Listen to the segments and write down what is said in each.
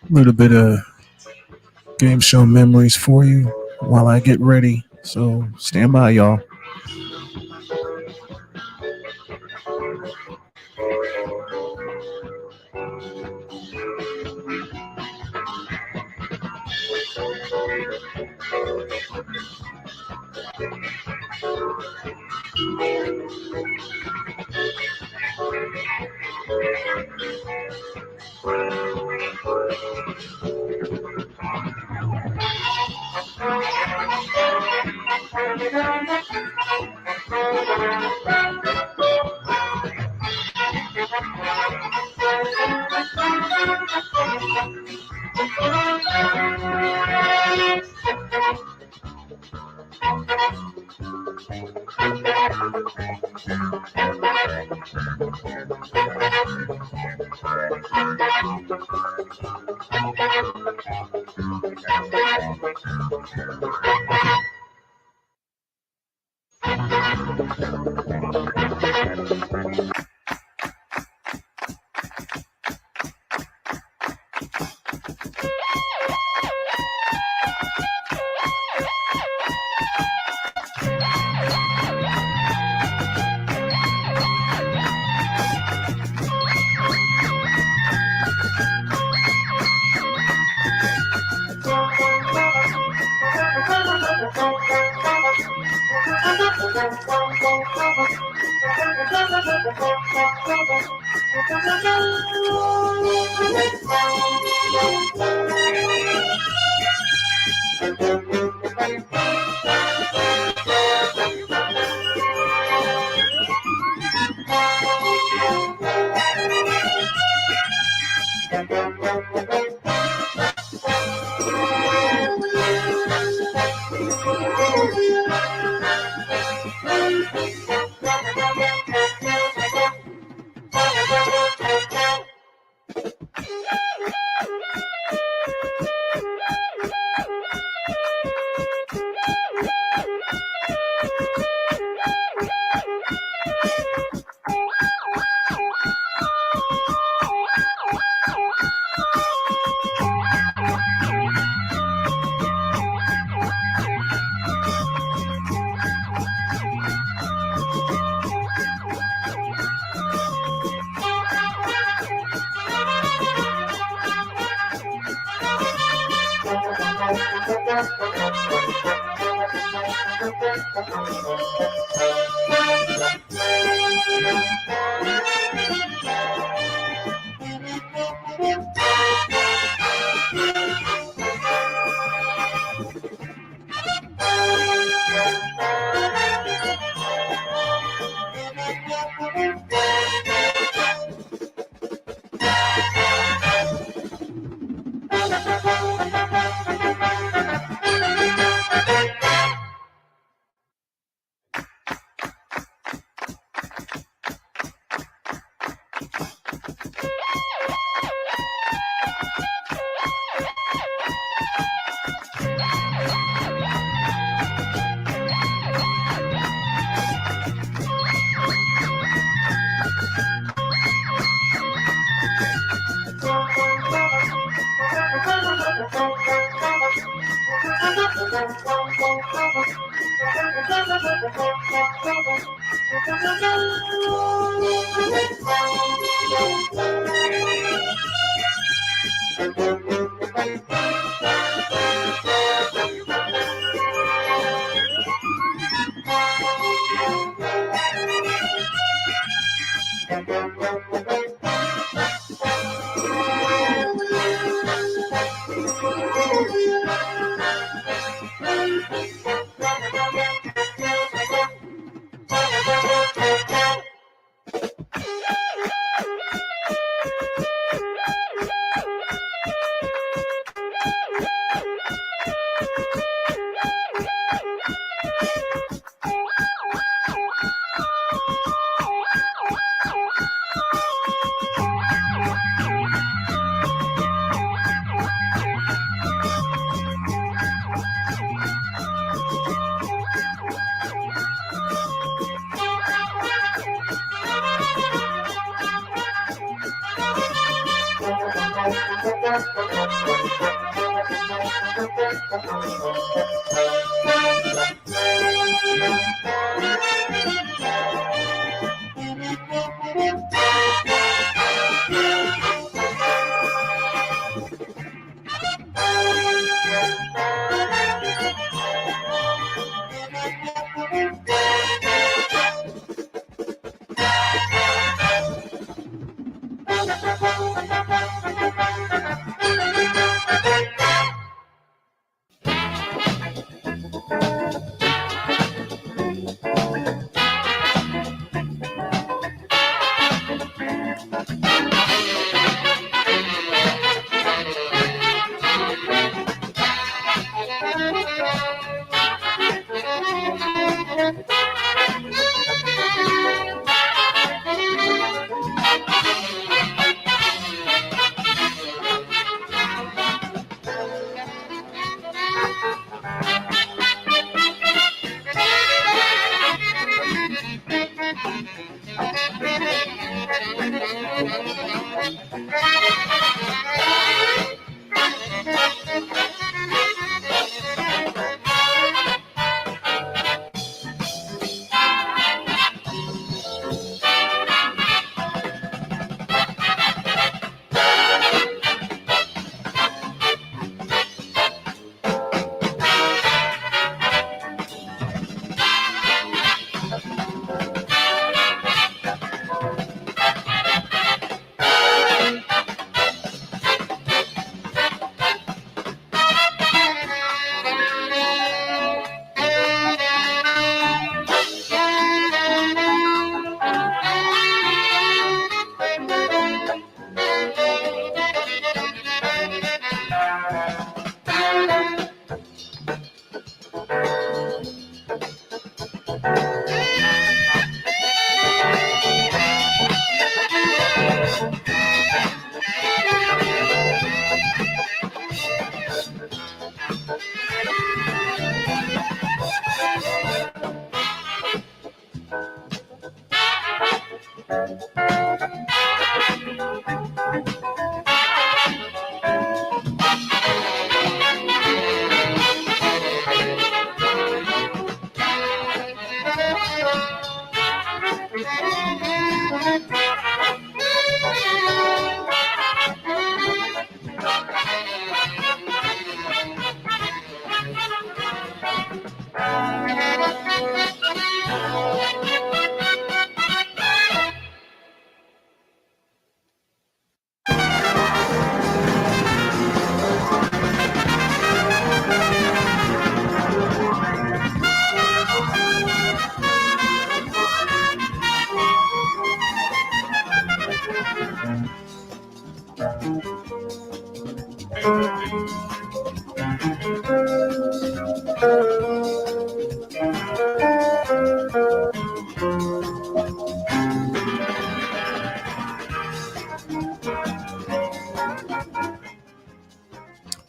A little bit of game show memories for you while I get ready So stand by, y'all.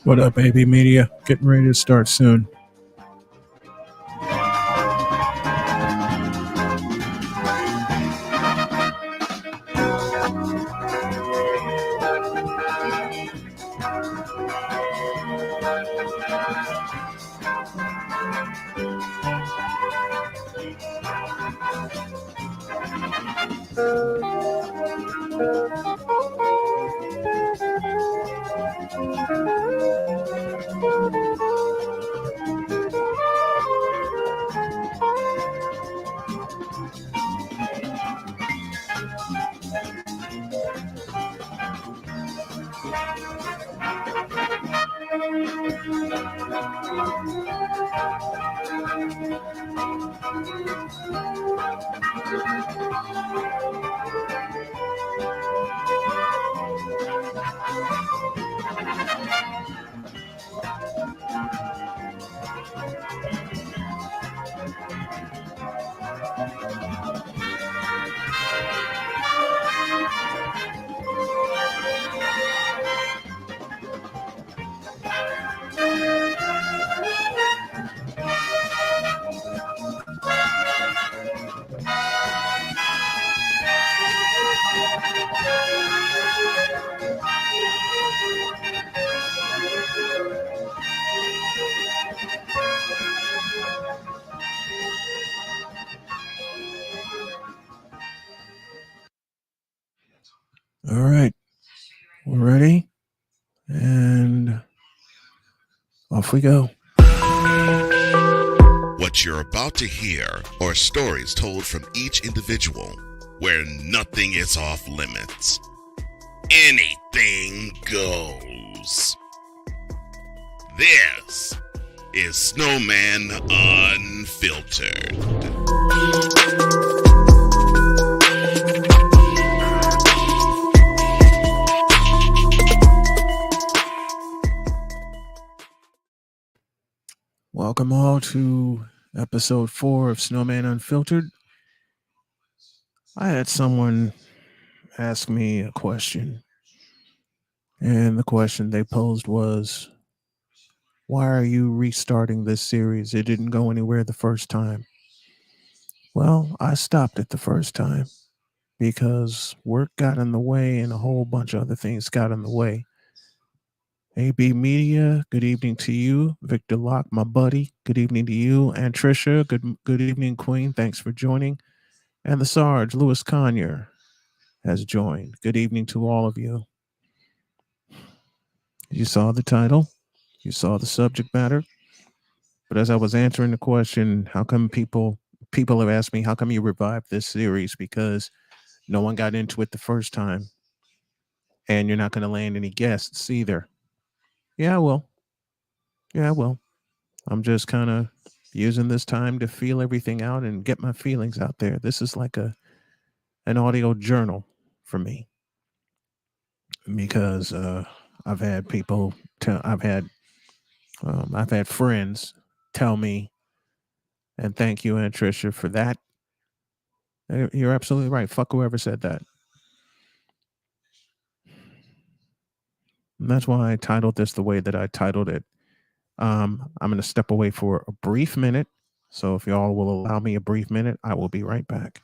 What up, AB Media? Getting ready to start soon. Off we go. What you're about to hear are stories told from each individual where nothing is off limits. Anything goes. This is Snowman Unfiltered. Welcome all to episode 4 of Snowman Unfiltered. I had someone ask me a question, and the question they posed was, why are you restarting this series? It didn't go anywhere the first time. Well, I stopped it the first time because work got in the way and a whole bunch of other things got in the way. AB Media, good evening to you. Victor Locke, my buddy, good evening to you. And Trisha, good evening, Queen. Thanks for joining. And the Sarge, Louis Conyer, has joined. Good evening to all of you. You saw the title, you saw the subject matter. But as I was answering the question, how come people have asked me, how come you revived this series? Because no one got into it the first time. And you're not going to land any guests either. Yeah, I will. I'm just kind of using this time to feel everything out and get my feelings out there. This is like an audio journal for me because I've had people I've had friends tell me, and thank you, Aunt Tricia, for that. You're absolutely right. Fuck whoever said that. And that's why I titled this the way that I titled it. I'm going to step away for a brief minute. So if y'all will allow me a brief minute, I will be right back.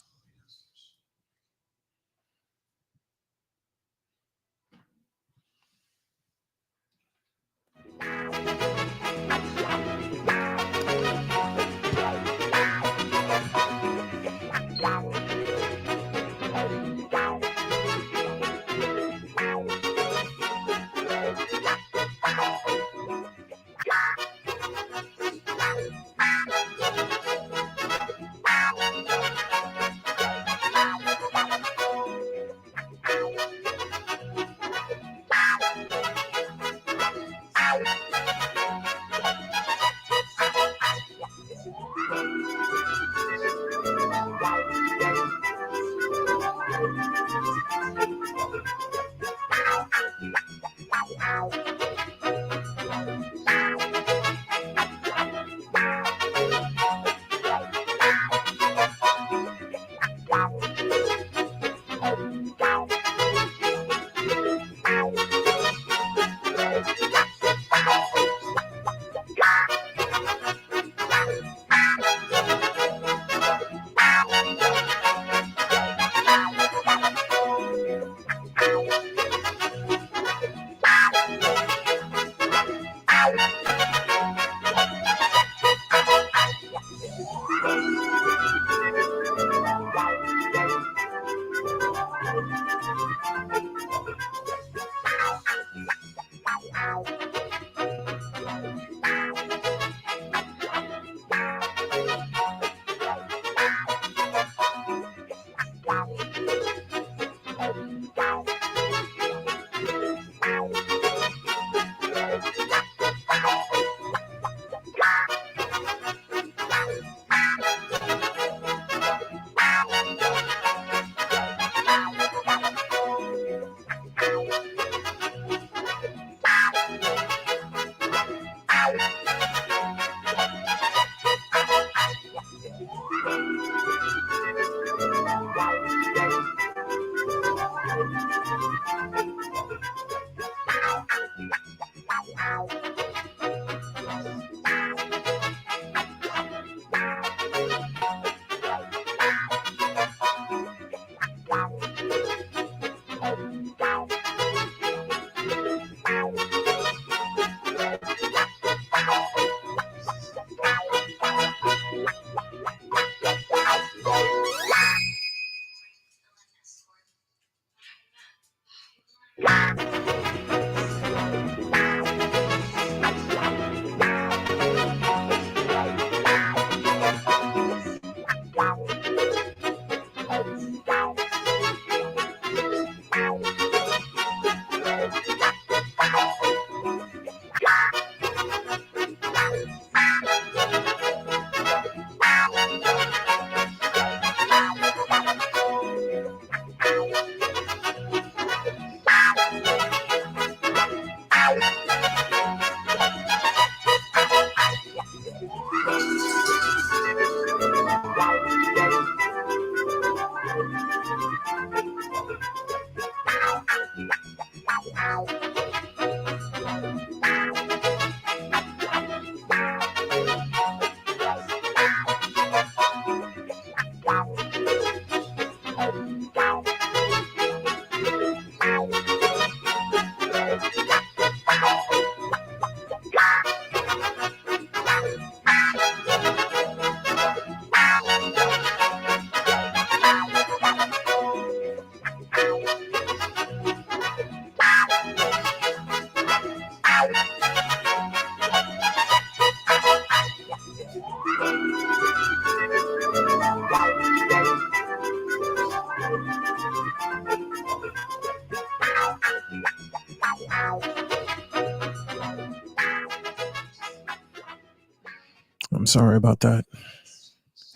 I'm sorry about that.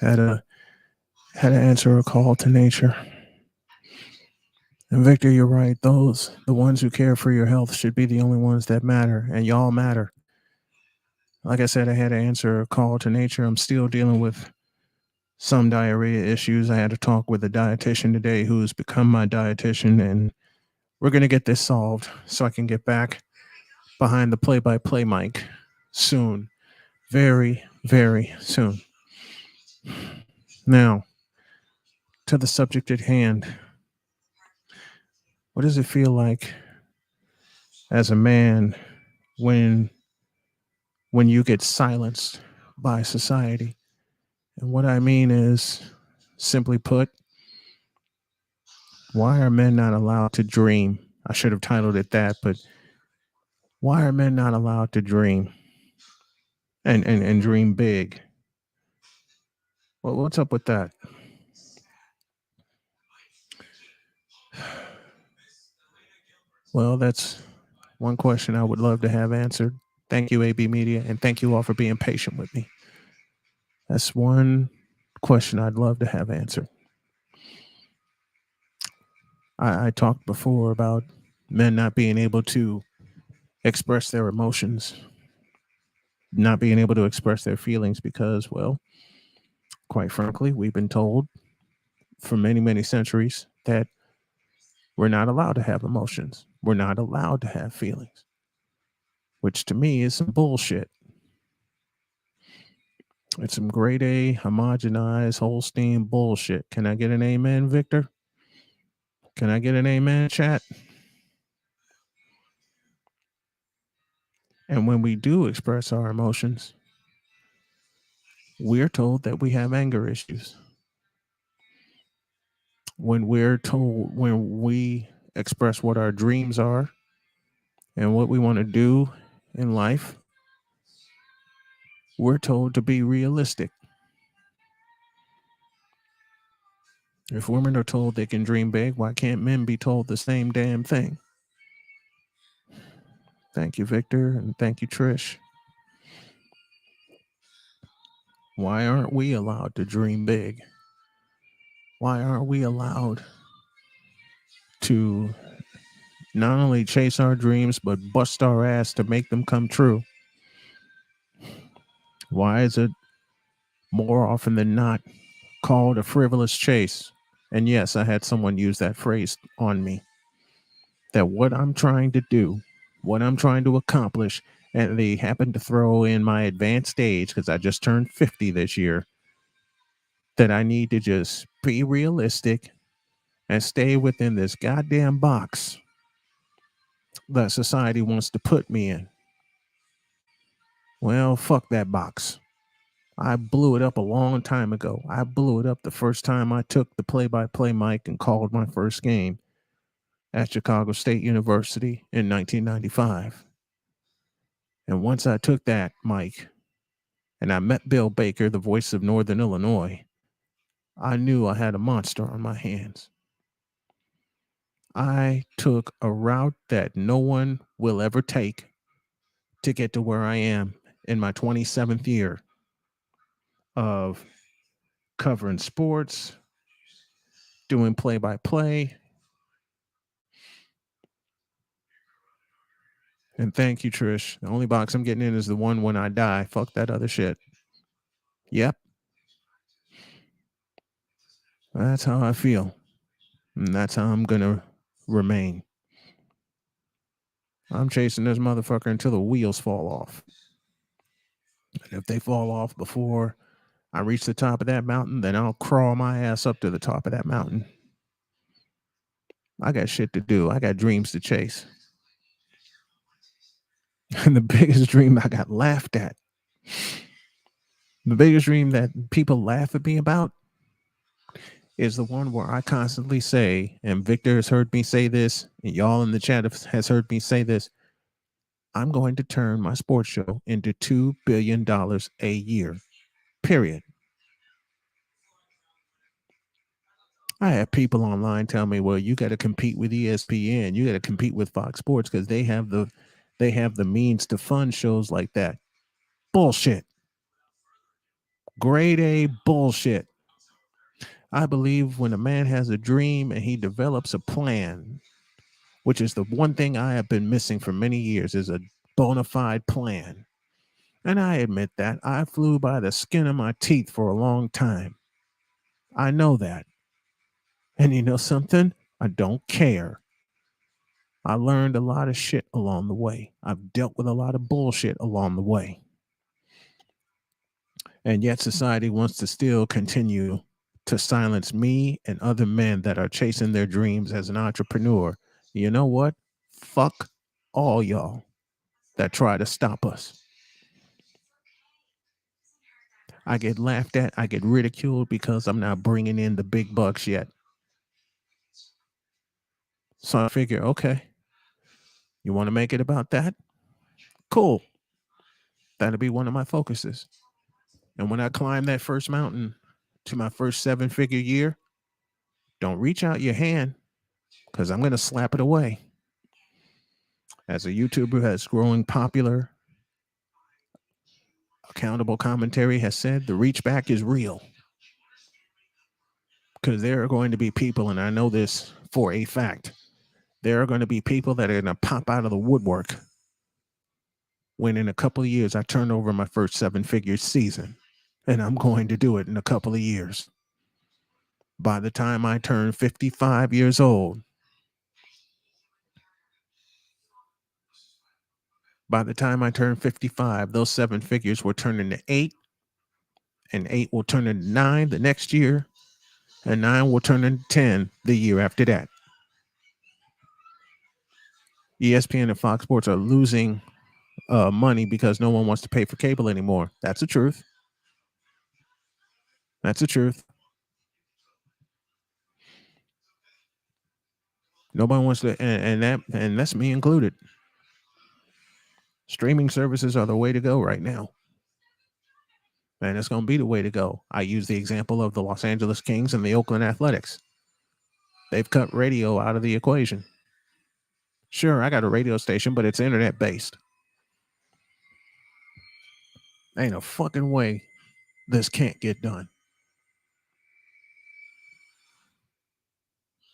Had to had to answer a call to nature. And Victor, you're right. The ones who care for your health should be the only ones that matter, and y'all matter. Like I said, I had to answer a call to nature. I'm still dealing with some diarrhea issues. I had to talk with a dietitian today who's become my dietitian, and we're going to get this solved so I can get back behind the play by play mic soon. Very, very soon. Now, to the subject at hand. What does it feel like as a man when you get silenced by society? And what I mean is, simply put, why are men not allowed to dream? I should have titled it that, but why are men not allowed to dream and dream big? Well, what's up with that? Well, that's one question I would love to have answered. Thank you, AB Media, and thank you all for being patient with me. That's one question I'd love to have answered. I talked before about men not being able to express their emotions, not being able to express their feelings because, well, quite frankly, we've been told for many, many centuries that we're not allowed to have emotions. We're not allowed to have feelings, which to me is some bullshit. It's some grade A, homogenized, Holstein bullshit. Can I get an amen, Victor? Can I get an amen, chat? And when we do express our emotions, we're told that we have anger issues. When we express what our dreams are and what we want to do in life, we're told to be realistic. If women are told they can dream big, why can't men be told the same damn thing? Thank you, Victor, and thank you, Trish. Why aren't we allowed to dream big? Why aren't we allowed to not only chase our dreams, but bust our ass to make them come true? Why is it more often than not called a frivolous chase? And yes, I had someone use that phrase on me. That what I'm trying to do, what I'm trying to accomplish, and they happen to throw in my advanced age because I just turned 50 this year, that I need to just be realistic and stay within this goddamn box that society wants to put me in. Well, fuck that box. I blew it up a long time ago. I blew it up the first time I took the play by play mic and called my first game at Chicago State University in 1995. And once I took that mic and I met Bill Baker, the voice of Northern Illinois, I knew I had a monster on my hands. I took a route that no one will ever take to get to where I am in my 27th year of covering sports, doing play by play. And thank you, Trish. The only box I'm getting in is the one when I die. Fuck that other shit. Yep. That's how I feel. And that's how I'm going to remain. I'm chasing this motherfucker until the wheels fall off. And if they fall off before I reach the top of that mountain, then I'll crawl my ass up to the top of that mountain. I got shit to do. I got dreams to chase. And the biggest dream I got laughed at, the biggest dream that people laugh at me about is the one where I constantly say, and Victor has heard me say this, and y'all in the chat has heard me say this, I'm going to turn my sports show into $2 billion a year, period. I have people online tell me, well, you got to compete with ESPN. You got to compete with Fox Sports because they have the means to fund shows like that. Bullshit. Grade A bullshit. I believe when a man has a dream and he develops a plan, which is the one thing I have been missing for many years, is a bona fide plan. And I admit that I flew by the skin of my teeth for a long time. I know that. And you know something? I don't care. I learned a lot of shit along the way. I've dealt with a lot of bullshit along the way. And yet society wants to still continue to silence me and other men that are chasing their dreams as an entrepreneur. You know what? Fuck all y'all that try to stop us. I get laughed at, I get ridiculed because I'm not bringing in the big bucks yet. So I figure, okay, you want to make it about that? Cool. That'll be one of my focuses. And when I climb that first mountain to my first 7-figure year, don't reach out your hand because I'm going to slap it away. As a YouTuber that's growing popular, accountable commentary has said the reach back is real. Because there are going to be people, and I know this for a fact, there are going to be people that are going to pop out of the woodwork when in a couple of years I turn over my first 7-figure season. And I'm going to do it in a couple of years. By the time I turn 55 years old, those 7 figures will turn into 8, and 8 will turn into 9 the next year, and 9 will turn into 10 the year after that. ESPN and Fox Sports are losing money because no one wants to pay for cable anymore. That's the truth. That's the truth. Nobody wants to, and that's me included. Streaming services are the way to go right now. And it's going to be the way to go. I use the example of the Los Angeles Kings and the Oakland Athletics. They've cut radio out of the equation. Sure, I got a radio station, but it's internet based. Ain't a fucking way this can't get done.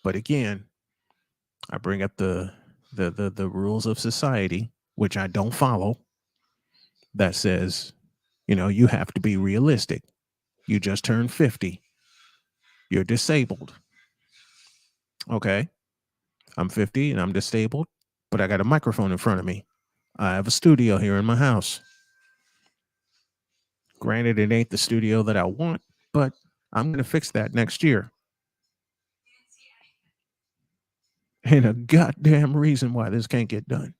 But again, I bring up the rules of society, which I don't follow, that says, you have to be realistic. You just turned 50. You're disabled. Okay. I'm 50 and I'm disabled, but I got a microphone in front of me. I have a studio here in my house. Granted, it ain't the studio that I want, but I'm going to fix that next year. Ain't a goddamn reason why this can't get done.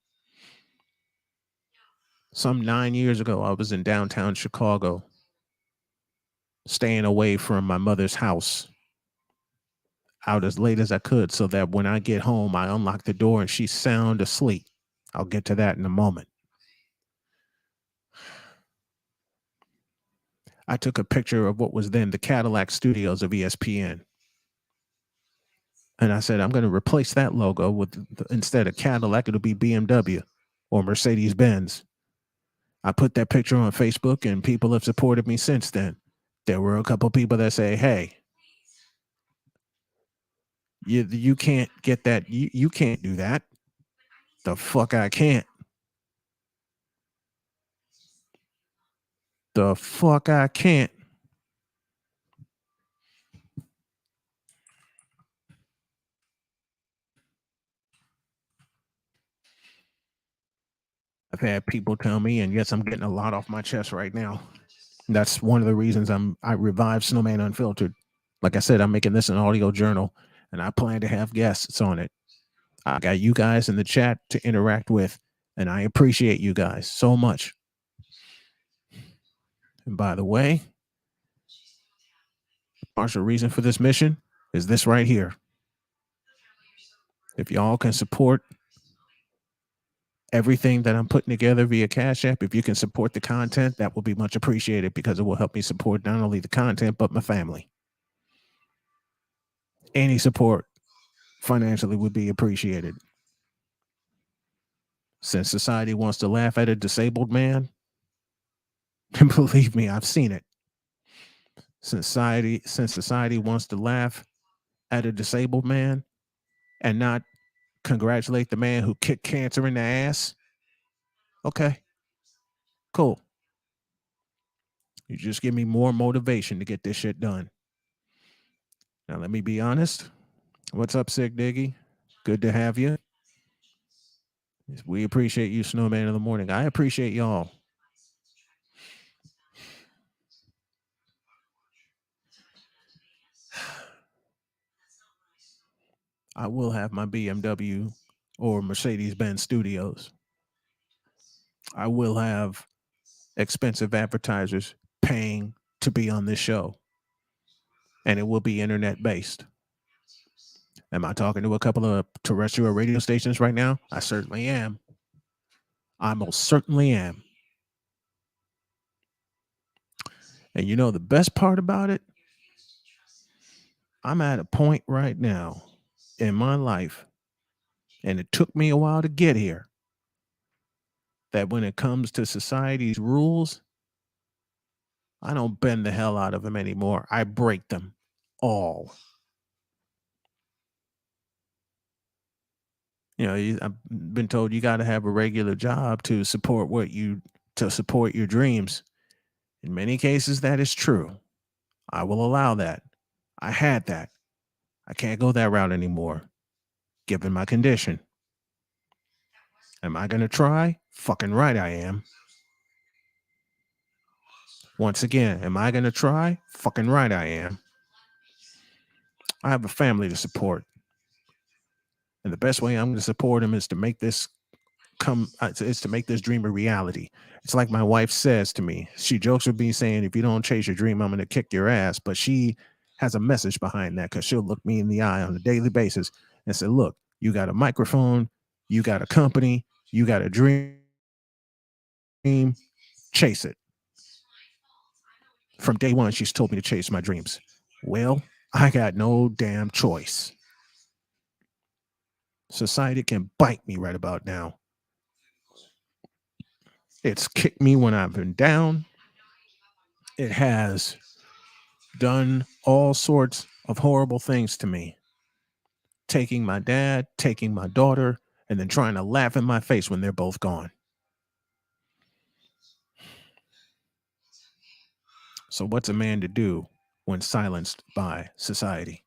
Some 9 years ago, I was in downtown Chicago, staying away from my mother's house, out as late as I could, so that when I get home, I unlock the door and she's sound asleep. I'll get to that in a moment. I took a picture of what was then the Cadillac studios of ESPN. And I said, I'm going to replace that logo with, instead of Cadillac, it'll be BMW or Mercedes-Benz. I put that picture on Facebook and people have supported me since then. There were a couple people that say, hey, you can't get that. You can't do that. The fuck I can't. The fuck I can't. I've had people tell me, and yes, I'm getting a lot off my chest right now. That's one of the reasons I revived Snowman Unfiltered. Like I said, I'm making this an audio journal, and I plan to have guests on it. I got you guys in the chat to interact with, and I appreciate you guys so much. And by the way, the partial reason for this mission is this right here. If y'all can support everything that I'm putting together via Cash App, if you can support the content, that will be much appreciated because it will help me support not only the content, but my family. Any support financially would be appreciated. Since society wants to laugh at a disabled man, and believe me, I've seen it. Since society wants to laugh at a disabled man and not congratulate the man who kicked cancer in the ass, okay, cool. You just give me more motivation to get this shit done. Now, let me be honest. What's up, Sick Diggy? Good to have you. We appreciate you, Snowman in the morning. I appreciate y'all. I will have my BMW or Mercedes Benz Studios. I will have expensive advertisers paying to be on this show, and it will be internet based. Am I talking to a couple of terrestrial radio stations right now? I certainly am. I most certainly am. And you know the best part about it? I'm at a point right now in my life, and it took me a while to get here, that when it comes to society's rules, I don't bend the hell out of them anymore. I break them all. I've been told you got to have a regular job to support your dreams. In many cases, that is true. I will allow that. I had that. I can't go that route anymore, given my condition. Am I going to try? Fucking right I am. Once again, am I going to try? Fucking right I am. I have a family to support. And the best way I'm going to support them is to make this is to make this dream a reality. It's like my wife says to me. She jokes with me saying, if you don't chase your dream, I'm going to kick your ass. But she has a message behind that, because she'll look me in the eye on a daily basis and say, look, you got a microphone, you got a company, you got a dream, chase it. From day one, she's told me to chase my dreams. Well, I got no damn choice. Society can bite me right about now. It's kicked me when I've been down. It has done all sorts of horrible things to me. Taking my dad, taking my daughter, and then trying to laugh in my face when they're both gone. So, what's a man to do when silenced by society?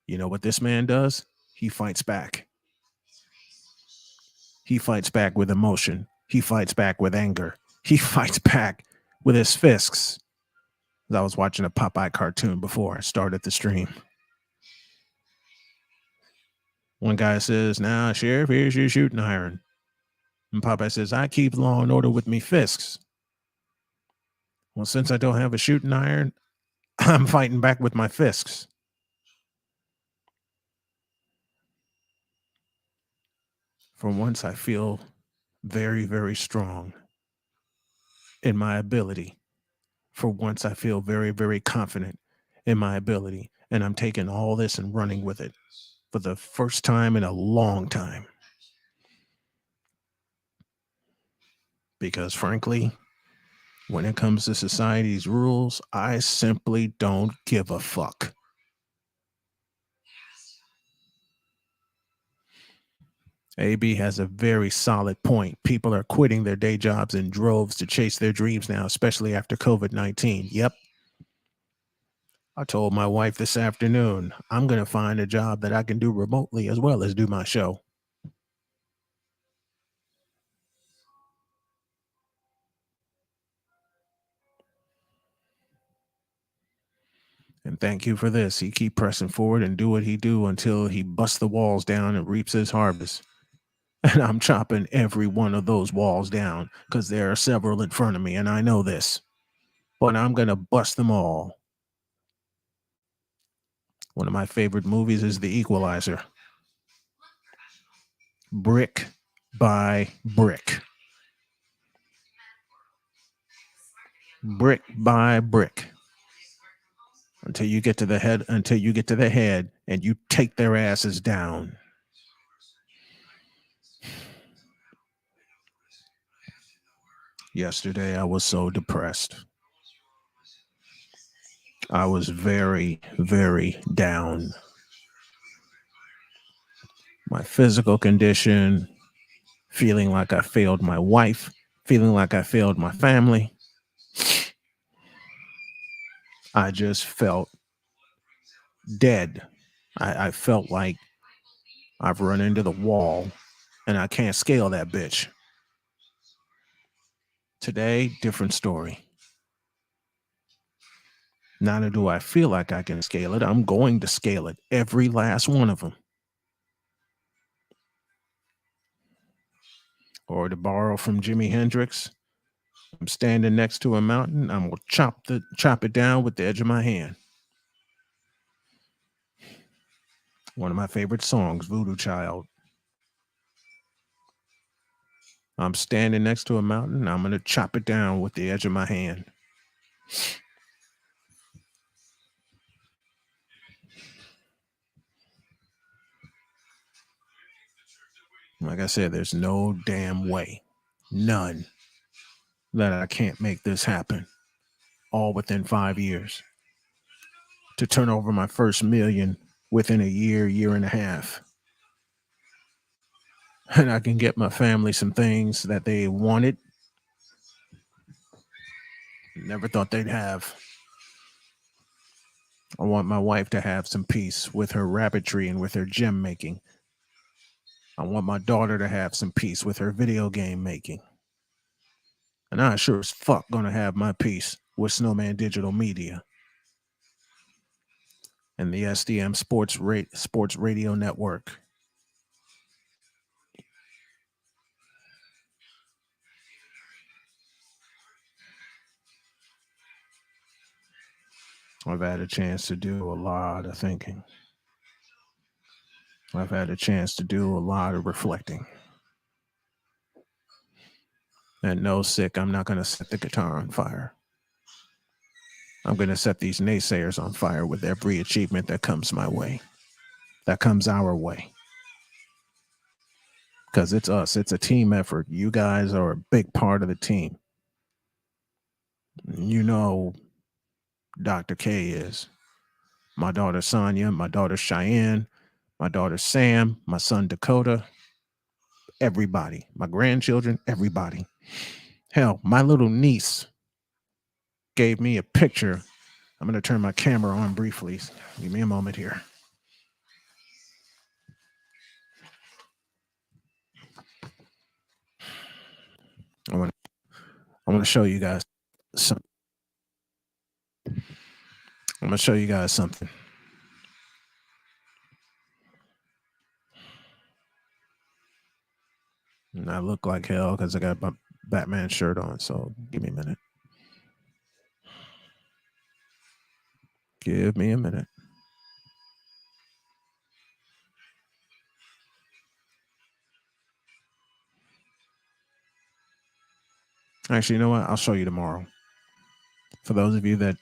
You know what this man does? He fights back. He fights back with emotion. He fights back with anger. He fights back with his fists. I was watching a Popeye cartoon before I started the stream. One guy says, "Now, Sheriff, here's your shooting iron." And Popeye says, "I keep law and order with me fists." Well, since I don't have a shooting iron, I'm fighting back with my fists. For once, I feel very, very strong in my ability. For once, I feel very, very confident in my ability. And I'm taking all this and running with it for the first time in a long time. Because frankly, when it comes to society's rules, I simply don't give a fuck. AB has a very solid point. People are quitting their day jobs in droves to chase their dreams now, especially after COVID-19. Yep. I told my wife this afternoon, I'm going to find a job that I can do remotely as well as do my show. And thank you for this. He keep pressing forward and do what he do until he busts the walls down and reaps his harvest. And I'm chopping every one of those walls down because there are several in front of me, and I know this. But I'm going to bust them all. One of my favorite movies is The Equalizer. Brick by brick. Brick by brick. Until you get to the head and you take their asses down. Yesterday I was so depressed. I was very, very down. My physical condition, feeling like I failed my wife, feeling like I failed my family. I just felt dead. I felt like I've run into the wall and I can't scale that bitch. Today, different story. Neither do I feel like I can scale it. I'm going to scale it, every last one of them. Or to borrow from Jimi Hendrix, I'm standing next to a mountain. I'm gonna chop it down with the edge of my hand. One of my favorite songs, Voodoo Child. I'm standing next to a mountain. I'm gonna chop it down with the edge of my hand. Like I said, there's no damn way, none, that I can't make this happen. All within 5 years. To turn over my first million within a year, year and a half. And I can get my family some things that they wanted, never thought they'd have. I want my wife to have some peace with her rabbitry and with her gem making. I want my daughter to have some peace with her video game making. And I sure as fuck gonna have my peace with Snowman Digital Media and the SDM Sports Radio Network. I've had a chance to do a lot of thinking. I've had a chance to do a lot of reflecting. And no, sick, I'm not going to set the guitar on fire. I'm going to set these naysayers on fire with every achievement that comes my way, that comes our way. Because it's us, it's a team effort. You guys are a big part of the team. You know, Dr. K is. My daughter Sonia, my daughter Cheyenne, my daughter Sam, my son Dakota, everybody, my grandchildren, everybody. Hell, my little niece gave me a picture. I'm going to turn my camera on briefly. Give me a moment here. I want to show you guys some. I'm going to show you guys something. And I look like hell because I got my Batman shirt on. So give me a minute. Give me a minute. Actually, you know what? I'll show you tomorrow. For those of you that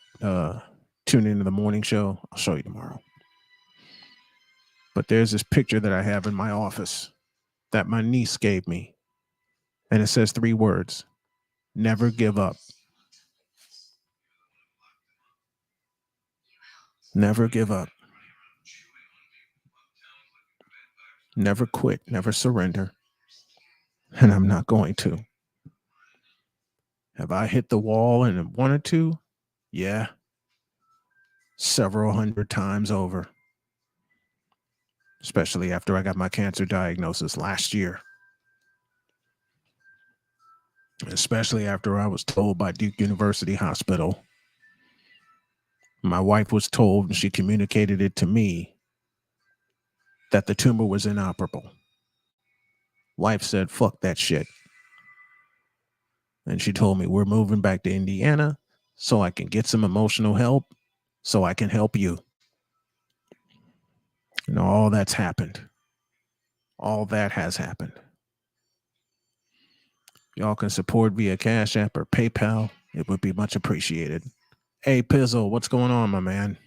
tune into the morning show, I'll show you tomorrow. But there's this picture that I have in my office that my niece gave me. And it says 3 words: never give up. Never give up. Never quit. Never surrender. And I'm not going to. Have I hit the wall and wanted to? Yeah. Several hundred times over. Especially after I got my cancer diagnosis last year. Especially after I was told by Duke University Hospital. My wife was told, and she communicated it to me, that the tumor was inoperable. Wife said, fuck that shit. And she told me, we're moving back to Indiana so I can get some emotional help, so I can help you. And all that's happened. All that has happened. Y'all can support via Cash App or PayPal. It would be much appreciated. Hey, Pizzle, what's going on, my man?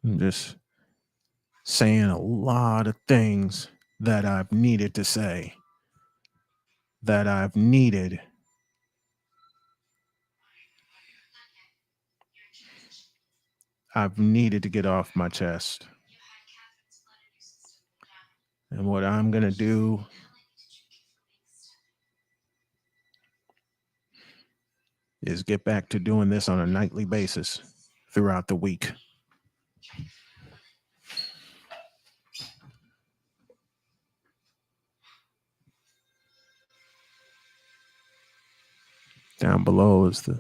I'm just saying a lot of things that I've needed to say, that I've needed to get off my chest. And what I'm going to do is get back to doing this on a nightly basis throughout the week. Down below is the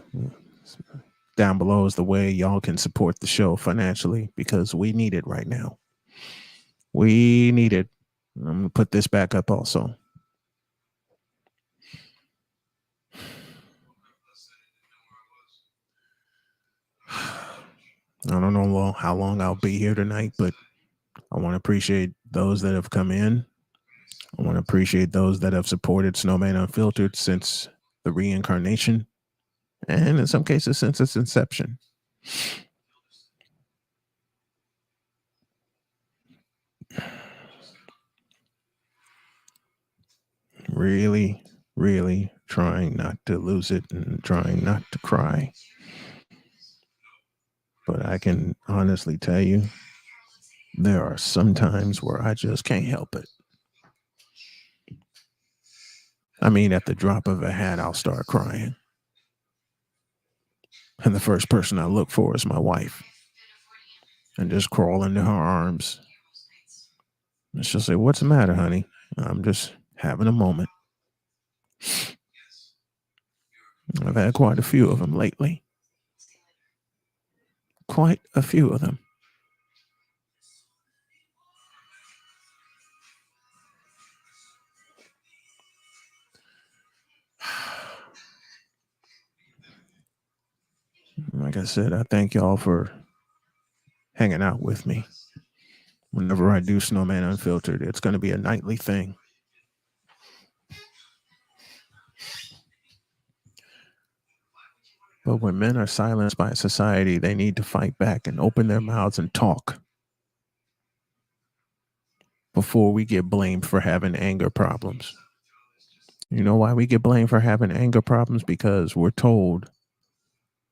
down below is the way y'all can support the show financially because we need it right now. We need it. I'm going to put this back up also. I don't know how long I'll be here tonight, but I want to appreciate those that have come in. I want to appreciate those that have supported Snowman Unfiltered since the reincarnation, and in some cases, since its inception. Really, really trying not to lose it and trying not to cry. But I can honestly tell you, there are some times where I just can't help it. I mean, at the drop of a hat, I'll start crying. And the first person I look for is my wife. And just crawl into her arms. And she'll say, "What's the matter, honey?" I'm just having a moment. I've had quite a few of them lately. Quite a few of them. Like I said, I thank y'all for hanging out with me. Whenever I do Snowman Unfiltered, it's going to be a nightly thing. But when men are silenced by society, they need to fight back and open their mouths and talk before we get blamed for having anger problems. You know why we get blamed for having anger problems? Because we're told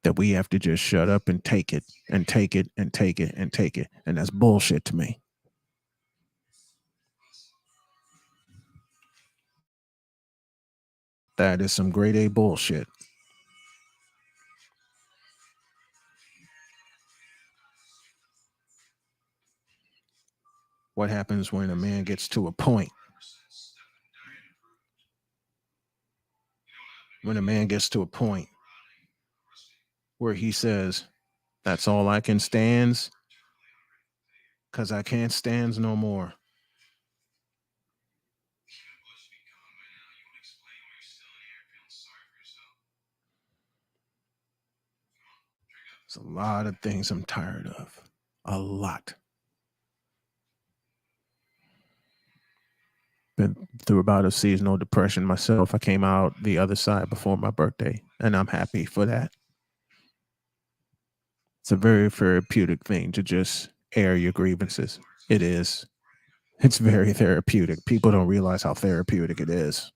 that we have to just shut up and take it and take it and take it and take it. And that's bullshit to me. That is some grade A bullshit. What happens when a man gets to a point? When a man gets to a point where he says, "That's all I can stands, because I can't stands no more." There's a lot of things I'm tired of. A lot. Been through about a seasonal depression myself. I came out the other side before my birthday, and I'm happy for that. It's a very therapeutic thing to just air your grievances. It is. It's very therapeutic. People don't realize how therapeutic it is.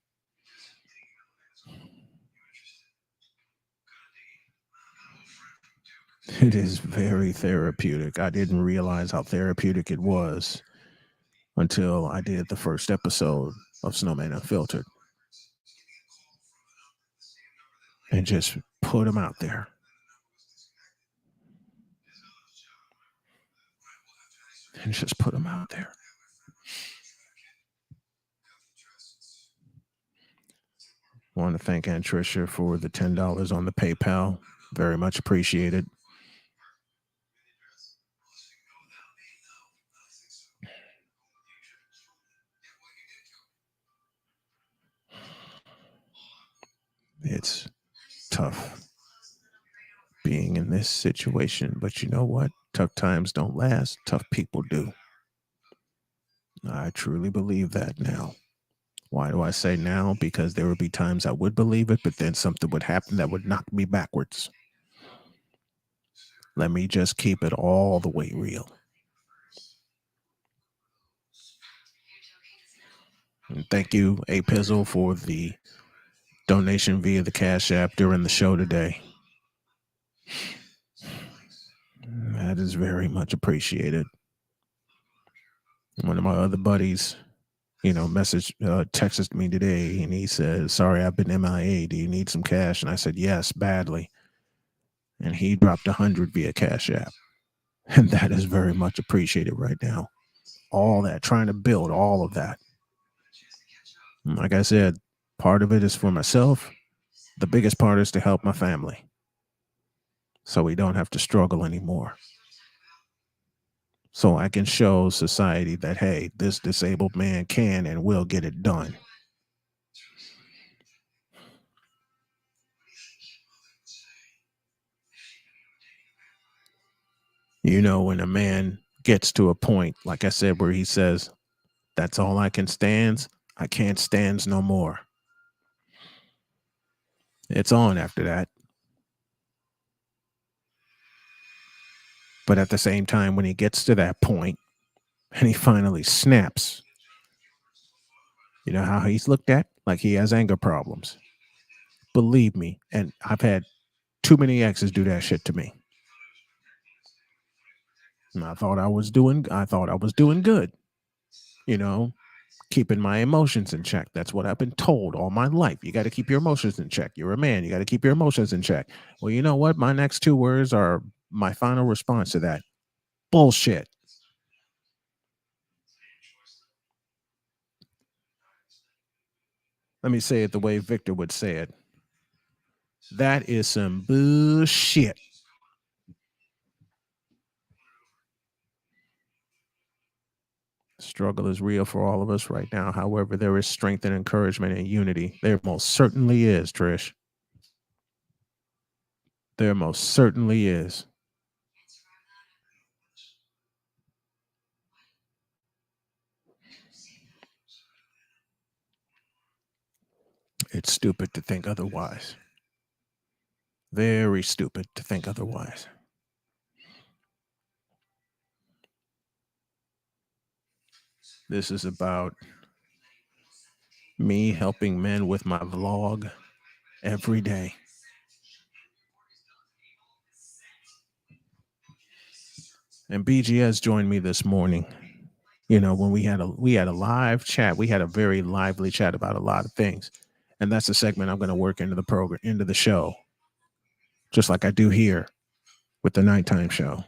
It is very therapeutic. I didn't realize how therapeutic it was until I did the first episode of Snowman Unfiltered and just put them out there. And just put them out there. I want to thank Aunt Tricia for the $10 on the PayPal. Very much appreciated. It's tough being in this situation, but you know what? Tough times don't last, tough people do. I truly believe that now. Why do I say now? Because there would be times I would believe it, but then something would happen that would knock me backwards. Let me just keep it all the way real. And thank you, A Pizzle, for the donation via the Cash App during the show today. That is very much appreciated. One of my other buddies, texted me today and he said, "Sorry, I've been MIA. Do you need some cash?" And I said, "Yes, badly." And he dropped 100 via Cash App. And that is very much appreciated right now. All that, trying to build all of that. Like I said, part of it is for myself. The biggest part is to help my family so we don't have to struggle anymore. So I can show society that, hey, this disabled man can and will get it done. When a man gets to a point, like I said, where he says, "That's all I can stand. I can't stand no more." It's on after that. But at the same time, when he gets to that point and he finally snaps, you know how he's looked at? Like he has anger problems. Believe me, and I've had too many exes do that shit to me. And I thought I was doing good, you know, keeping my emotions in check. That's what I've been told all my life. You got to keep your emotions in check. You're a man. You got to keep your emotions in check. Well, you know what? My next two words are my final response to that. Bullshit. Let me say it the way Victor would say it. That is some bullshit. Struggle is real for all of us right now. However, there is strength and encouragement and unity. There most certainly is, Trish. There most certainly is. It's stupid to think otherwise. Very stupid to think otherwise. This is about me helping men with my vlog every day. And BGS joined me this morning. When we had a live chat, we had a very lively chat about a lot of things. And that's the segment I'm going to work into the program, into the show, just like I do here with the nighttime show.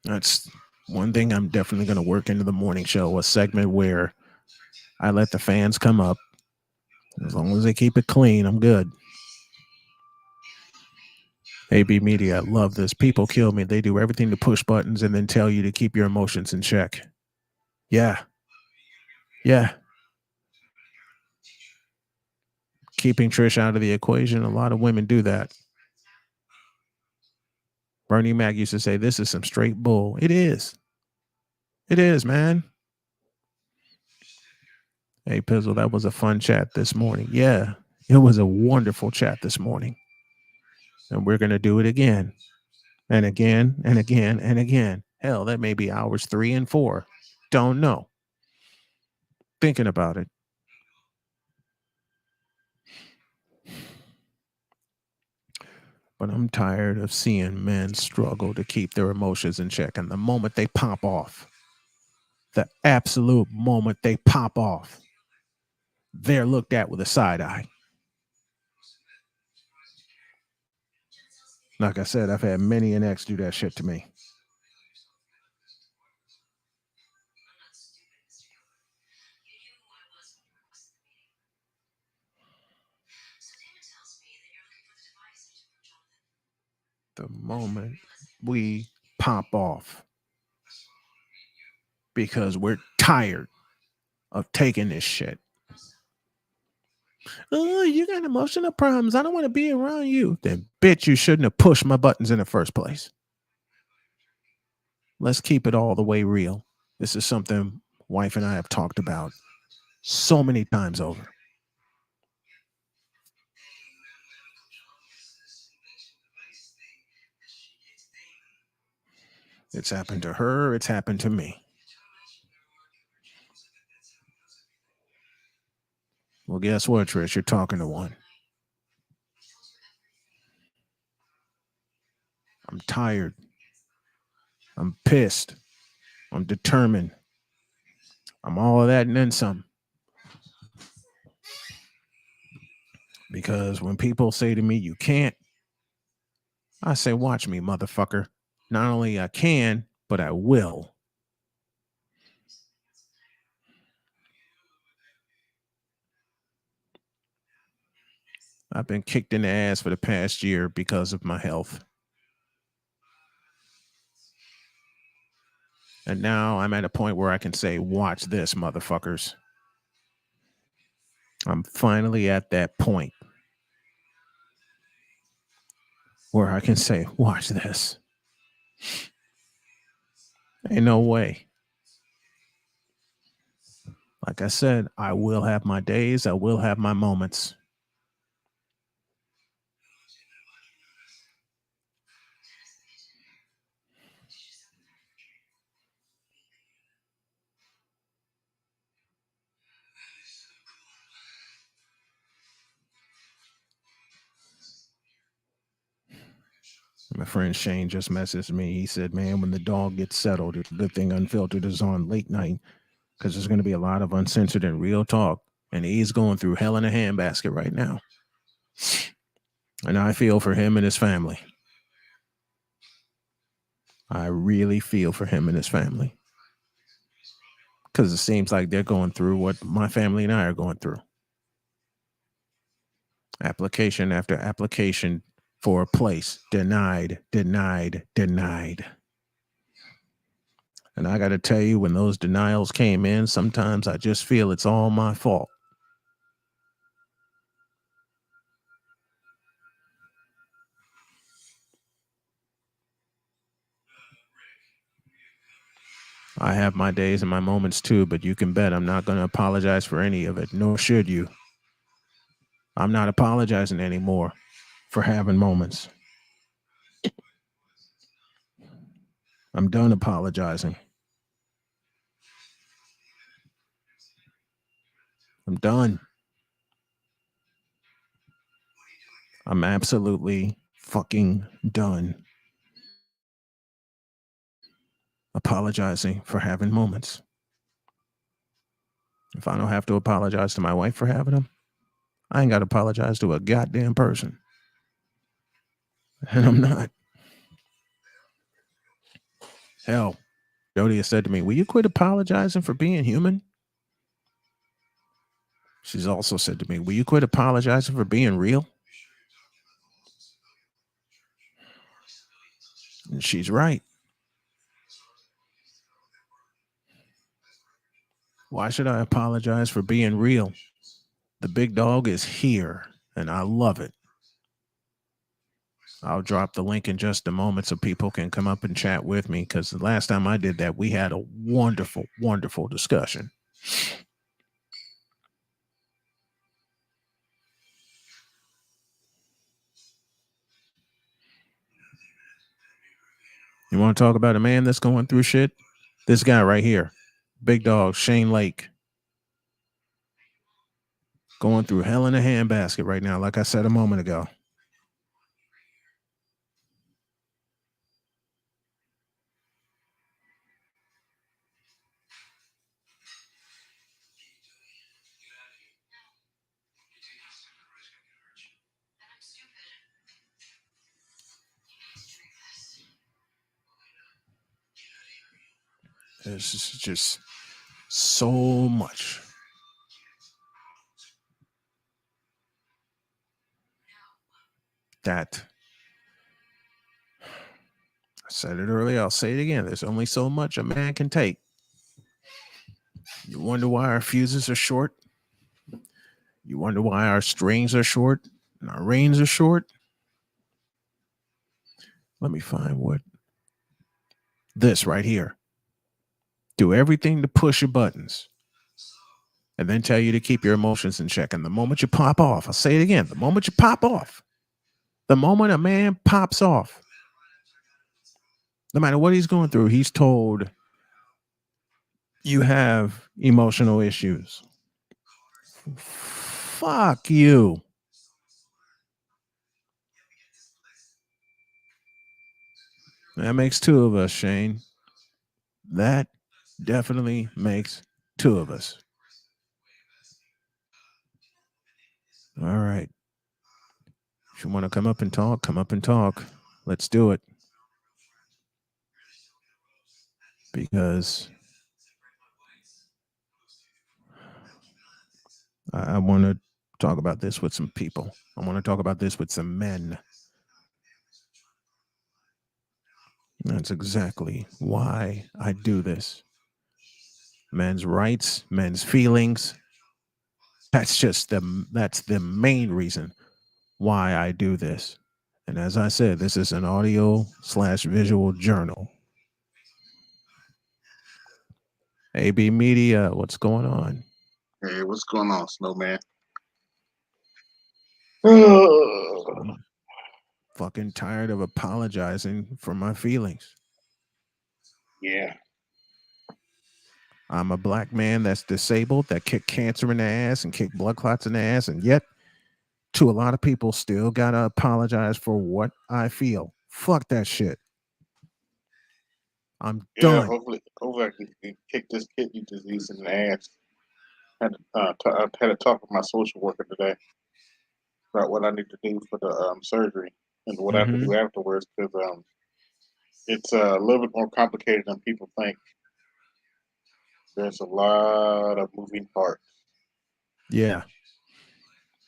That's one thing I'm definitely going to work into the morning show, a segment where I let the fans come up. As long as they keep it clean, I'm good. AB Media, I love this. People kill me. They do everything to push buttons and then tell you to keep your emotions in check. Yeah. Yeah. Keeping Trish out of the equation. A lot of women do that. Bernie Mac used to say, "This is some straight bull." It is. It is, man. Hey, Pizzle, that was a fun chat this morning. Yeah, it was a wonderful chat this morning. And we're going to do it again and again and again and again. Hell, that may be hours 3 and 4. Don't know. Thinking about it. But I'm tired of seeing men struggle to keep their emotions in check. And the moment they pop off, the absolute moment they pop off, they're looked at with a side eye. Like I said, I've had many an ex do that shit to me. The moment we pop off because we're tired of taking this shit. "Oh, you got emotional problems. I don't want to be around you." Then, bitch, you shouldn't have pushed my buttons in the first place. Let's keep it all the way real. This is something wife and I have talked about so many times over. It's happened to her. It's happened to me. Well, guess what, Trish? You're talking to one. I'm tired. I'm pissed. I'm determined. I'm all of that and then some. Because when people say to me, you can't, I say, watch me, motherfucker. Not only I can, but I will. I've been kicked in the ass for the past year because of my health. And now I'm at a point where I can say, watch this, motherfuckers. I'm finally at that point where I can say, watch this. Ain't no way. Like I said, I will have my days. I will have my moments. My friend Shane just messaged me. He said, man, when the dog gets settled, the Good Thing Unfiltered is on late night because there's going to be a lot of uncensored and real talk. And he's going through hell in a handbasket right now. And I feel for him and his family. I really feel for him and his family. Because it seems like they're going through what my family and I are going through. Application after application for a place. Denied, denied, denied. And I got to tell you, when those denials came in, sometimes I just feel it's all my fault. I have my days and my moments too, but you can bet I'm not going to apologize for any of it, nor should you. I'm not apologizing anymore for having moments. I'm done apologizing. I'm done. I'm absolutely fucking done apologizing for having moments. If I don't have to apologize to my wife for having them, I ain't got to apologize to a goddamn person. And I'm not. Hell, Jody has said to me, will you quit apologizing for being human? She's also said to me, will you quit apologizing for being real? And she's right. Why should I apologize for being real? The big dog is here, and I love it. I'll drop the link in just a moment so people can come up and chat with me, because the last time I did that, we had a wonderful, wonderful discussion. You want to talk about a man that's going through shit? This guy right here, big dog, Shane Lake, going through hell in a handbasket right now, like I said a moment ago. There's just so much. That, I said it earlier, I'll say it again. There's only so much a man can take. You wonder why our fuses are short? You wonder why our strings are short and our reins are short? Let me find what. This right here. Do everything to push your buttons and then tell you to keep your emotions in check. And the moment you pop off, I'll say it again, the moment you pop off, the moment a man pops off, No matter what he's going through, he's told you have emotional issues. Fuck you. That makes two of us, Shane. That definitely makes two of us. All right. If you want to come up and talk, come up and talk. Let's do it. Because I want to talk about this with some people. I want to talk about this with some men. That's exactly why I do this. Men's rights, men's feelings. That's the main reason why I do this. And as I said, this is an audio slash visual journal. AB Media, what's going on? Hey, what's going on, Snowman? Fucking tired of apologizing for my feelings. Yeah, I'm a black man that's disabled, that kicked cancer in the ass and kicked blood clots in the ass, and yet to a lot of people still gotta apologize for what I feel. Fuck that shit. I'm yeah. done. Hopefully, I can kick this kidney disease in the ass. I had to talk with my social worker today about what I need to do for the surgery and what I have to Mm-hmm. do afterwards because it's a little bit more complicated than people think. There's a lot of moving parts. Yeah.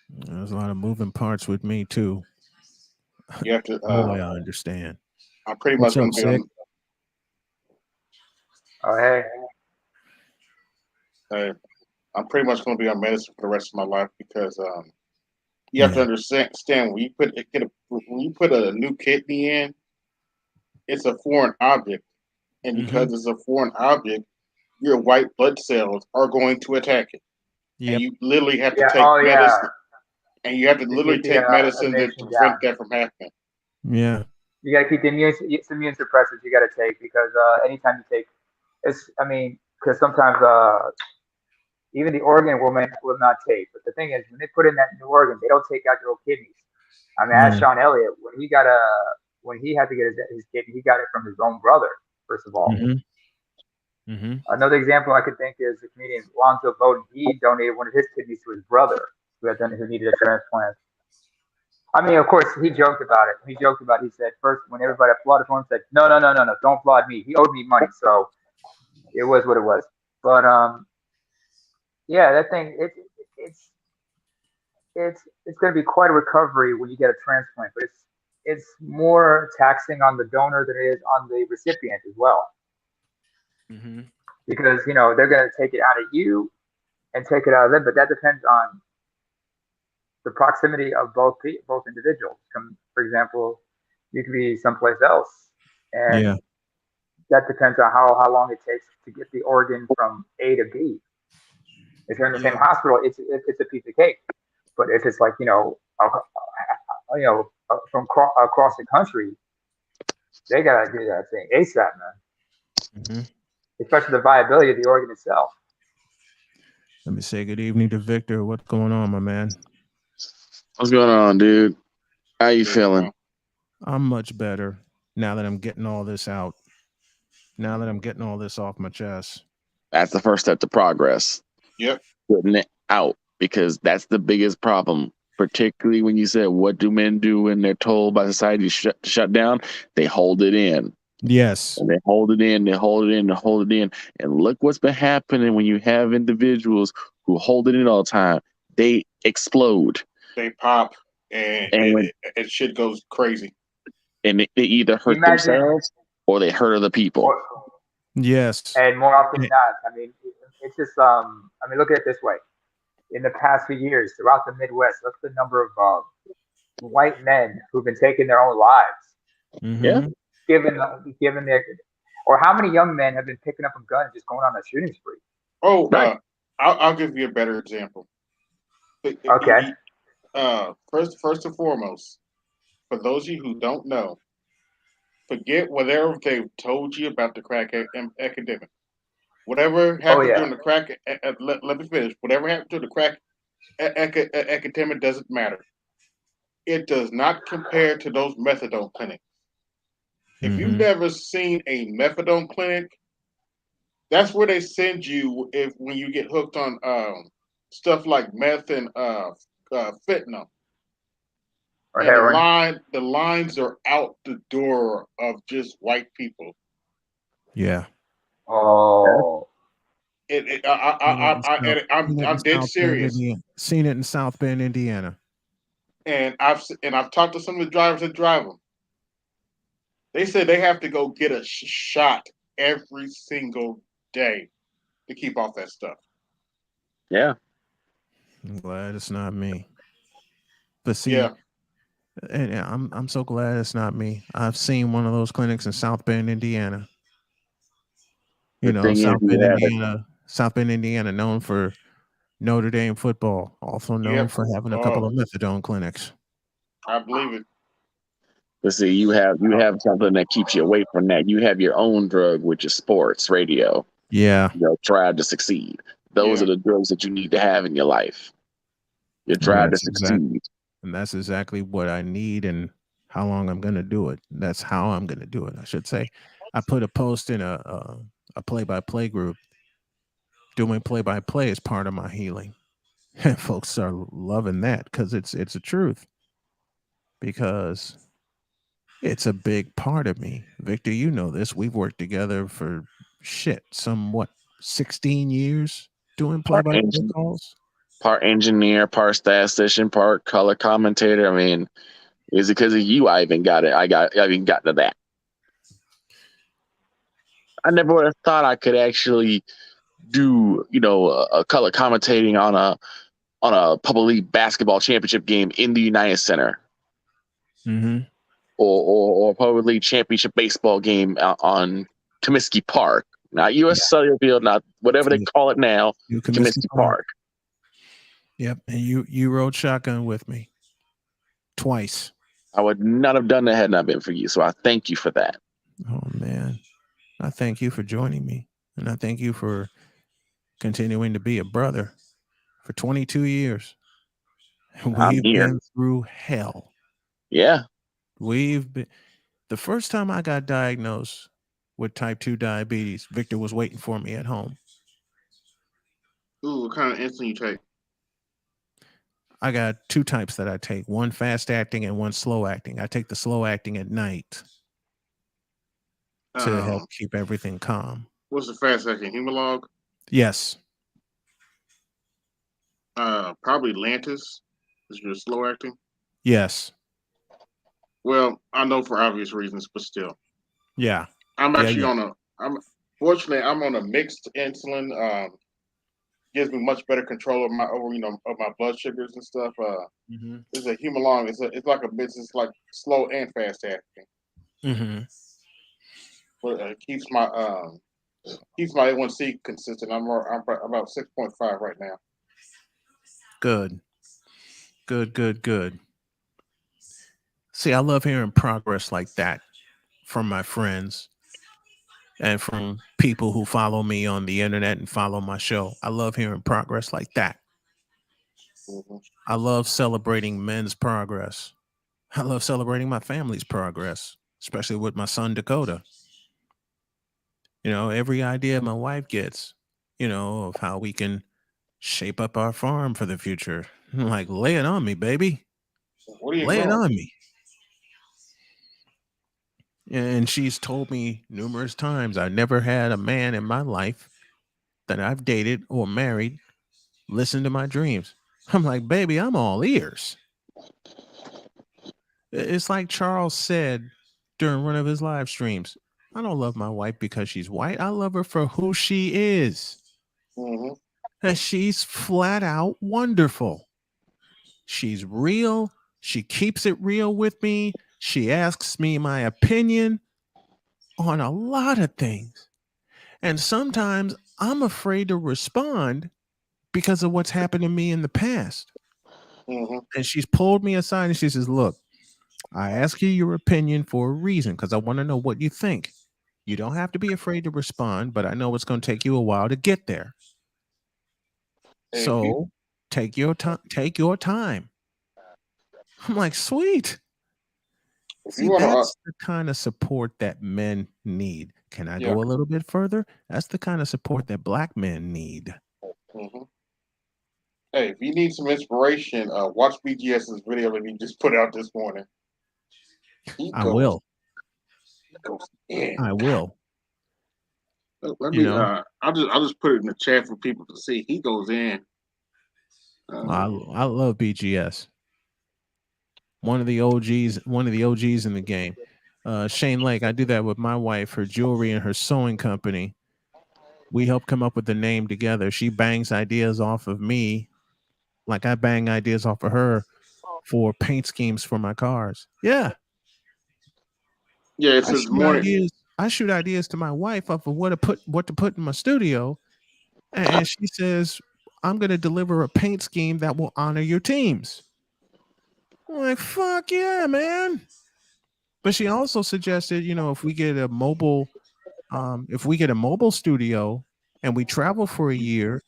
There's a lot of moving parts with me too. You have to. Boy, I understand. I'm pretty What's much going up, to be Sick? on. Oh, hey. Uh, I'm pretty much going to be on medicine for the rest of my life because you have to Yeah. understand when you put a new kidney in, it's a foreign object, and Mm-hmm. because it's a foreign object, your white blood cells are going to attack it, and Yep. you literally have to Yeah, take oh, yeah. medicine, and you have to To keep literally the take medicine to inflammation prevent down. that from happening. Yeah. You got to keep the immune suppressants you got to take because anytime you take, because sometimes even the organ will not take. But the thing is, when they put in that new organ, they don't take out your old kidneys. I mean, ask No. Sean Elliott when he had to get his kidney, he got it from his own brother. First of all, Mm-hmm. Mm-hmm. another example I could think is the comedian Lonzo Bowden. He donated one of his kidneys to his brother who needed a transplant. I mean, of course, he joked about it. He joked about. He said first when everybody applauded for him, said, "No, no, no, no, no, don't applaud me. He owed me money, so it was what it was." But yeah, that thing it's it's going to be quite a recovery when you get a transplant, but it's more taxing on the donor than it is on the recipient as well, Mm-hmm. because they're going to take it out of you and take it out of them, but that depends on the proximity of both individuals. For example, you could be someplace else, Yeah. and that depends on how long it takes to get the organ from A to B. If you're in the same Yeah. hospital, it's a piece of cake. But if it's like from across the country, they gotta do that thing ASAP, man. Mm-hmm. Especially the viability of the organ itself. Let me say good evening to Victor. What's going on, my man? What's going on, dude? How you Doing feeling? well. I'm much better now that I'm getting all this out. Now that I'm getting all this off my chest. That's the first step to progress. Yep. Putting it out, because that's the biggest problem. Particularly when you said, "What do men do when they're told by society to shut down?" They hold it in, Yes. and they hold it in, they hold it in, they hold it in. And look what's been happening when you have individuals who hold it in all the time. They explode, They pop, and and when shit goes crazy. they either You hurt imagine, themselves or they hurt other people. or, Yes. and more often Eh, than not, I mean, it's just look at it this way. In the past few years, throughout the Midwest, look at the number of white men who've been taking their own lives, Yeah, Mm-hmm. given given their, or how many young men have been picking up a gun and just going on a shooting spree? Oh, right. I'll give you a better example. Okay, First and foremost, for those of you who don't know, Forget whatever they've told you about the crack epidemic. Whatever Oh happened yeah. during the crack, let me finish. Whatever happened to the crack epidemic doesn't matter. It does not compare to those methadone clinics. If you've Mm-hmm. never seen a methadone clinic, that's where they send you if when you get hooked on stuff like meth and fentanyl. Or And heroin. the lines are out the door of just white people. Yeah. Oh. Seen it in South, seen it in I'm dead South Bend, serious. Indiana. Seen it in South Bend, Indiana. And I've talked to some of the drivers that drive them. They said they have to go get a shot every single day to keep off that stuff. Yeah. I'm glad it's not me. But see, Yeah, and I'm so glad it's not me. I've seen one of those clinics in South Bend, Indiana. The thing is, you have it. South Bend, Indiana, known for Notre Dame football, also known yep. for having a couple Oh, of methadone clinics. I believe it. But see, you have something that keeps you away from that. You have your own drug, which is sports radio. Yeah, Drive to succeed. Those are Yeah. the drugs that you need to have in your life. Your and drive to succeed. that's exactly what I need and how long I'm going to do it. That's how I'm going to do it. I should say. I put a post in a play-by-play group. Doing play-by-play is part of my healing, and folks are loving that because it's the truth. Because it's a big part of me. Victor, you know this. We've worked together for somewhat 16 years doing Part play-by-play engine, calls. part engineer, part statistician, part color commentator. I mean, is it because of you I even got it? I even got to that. I never would have thought I could actually do, a color commentating on a public league basketball championship game in the United Center, Mm-hmm. or a public league championship baseball game on Comiskey Park, not U.S. Yeah. Cellular Field, not whatever they call it now, You Comiskey Comiskey Park. Park. Yep. And you rode shotgun with me twice. I would not have done that had not been for you. So I thank you for that. Oh man. I thank you for joining me. And I thank you for continuing to be a brother for 22 years. I'm We've here. been through hell. Yeah. We've been the first time I got diagnosed with type 2 diabetes, Victor was waiting for me at home. Ooh, what kind of insulin you take? I got two types that I take, one fast acting and one slow acting. I take the slow acting at night to help keep everything calm. What's the fast acting? Humalog? Yes. Probably Lantus. Is your slow acting? Yes. Well, I know for obvious reasons, but still, Yeah. I'm Yeah. actually Yeah. I'm on a mixed insulin. Gives me much better control of my blood sugars and stuff. Mm-hmm. It's a Humalog. It's like a business like slow and fast acting, Mm-hmm. but it keeps my A1C consistent. I'm about 6.5 right now. Good. Good. Good. Good. See, I love hearing progress like that from my friends and from people who follow me on the internet and follow my show. I love hearing progress like that. Mm-hmm. I love celebrating men's progress. I love celebrating my family's progress, especially with my son Dakota. Every idea my wife gets, of how we can shape up our farm for the future. I'm like, lay it on me, baby. What are you Lay it growing? on me. And she's told me numerous times I never had a man in my life that I've dated or married listen to my dreams. I'm like, baby, I'm all ears. It's like Charles said during one of his live streams. I don't love my wife because she's white. I love her for who she is. Mm-hmm. And she's flat out wonderful. She's real. She keeps it real with me. She asks me my opinion on a lot of things. And sometimes I'm afraid to respond because of what's happened to me in the past. Mm-hmm. And she's pulled me aside and she says, look, I ask you your opinion for a reason because I want to know what you think. You don't have to be afraid to respond, but I know it's going to take you a while to get there. Hey, if you So take your time. Take your time. I'm like, sweet. if you See, want to, that's the kind of support that men need. Can I yeah. go a little bit further? That's the kind of support that black men need. hmm Hey, if you need some inspiration, watch BGS's video that he just put out this morning. He I goes, will. he goes in. I will. Let You me. know, I'll just put it in the chat for people to see. He goes in. I Uh, I love BGS. One of the OGs. One of the OGs in the game. Shane Lake. I do that with my wife, her jewelry and her sewing company. We help come up with the name together. She bangs ideas off of me, like I bang ideas off of her for paint schemes for my cars. Yeah, yeah, it I says shoot morning. ideas. I shoot ideas to my wife off of what to put in my studio, and she says I'm going to deliver a paint scheme that will honor your teams. I'm like, fuck yeah, man. But she also suggested, if we get a mobile studio and we travel for a year,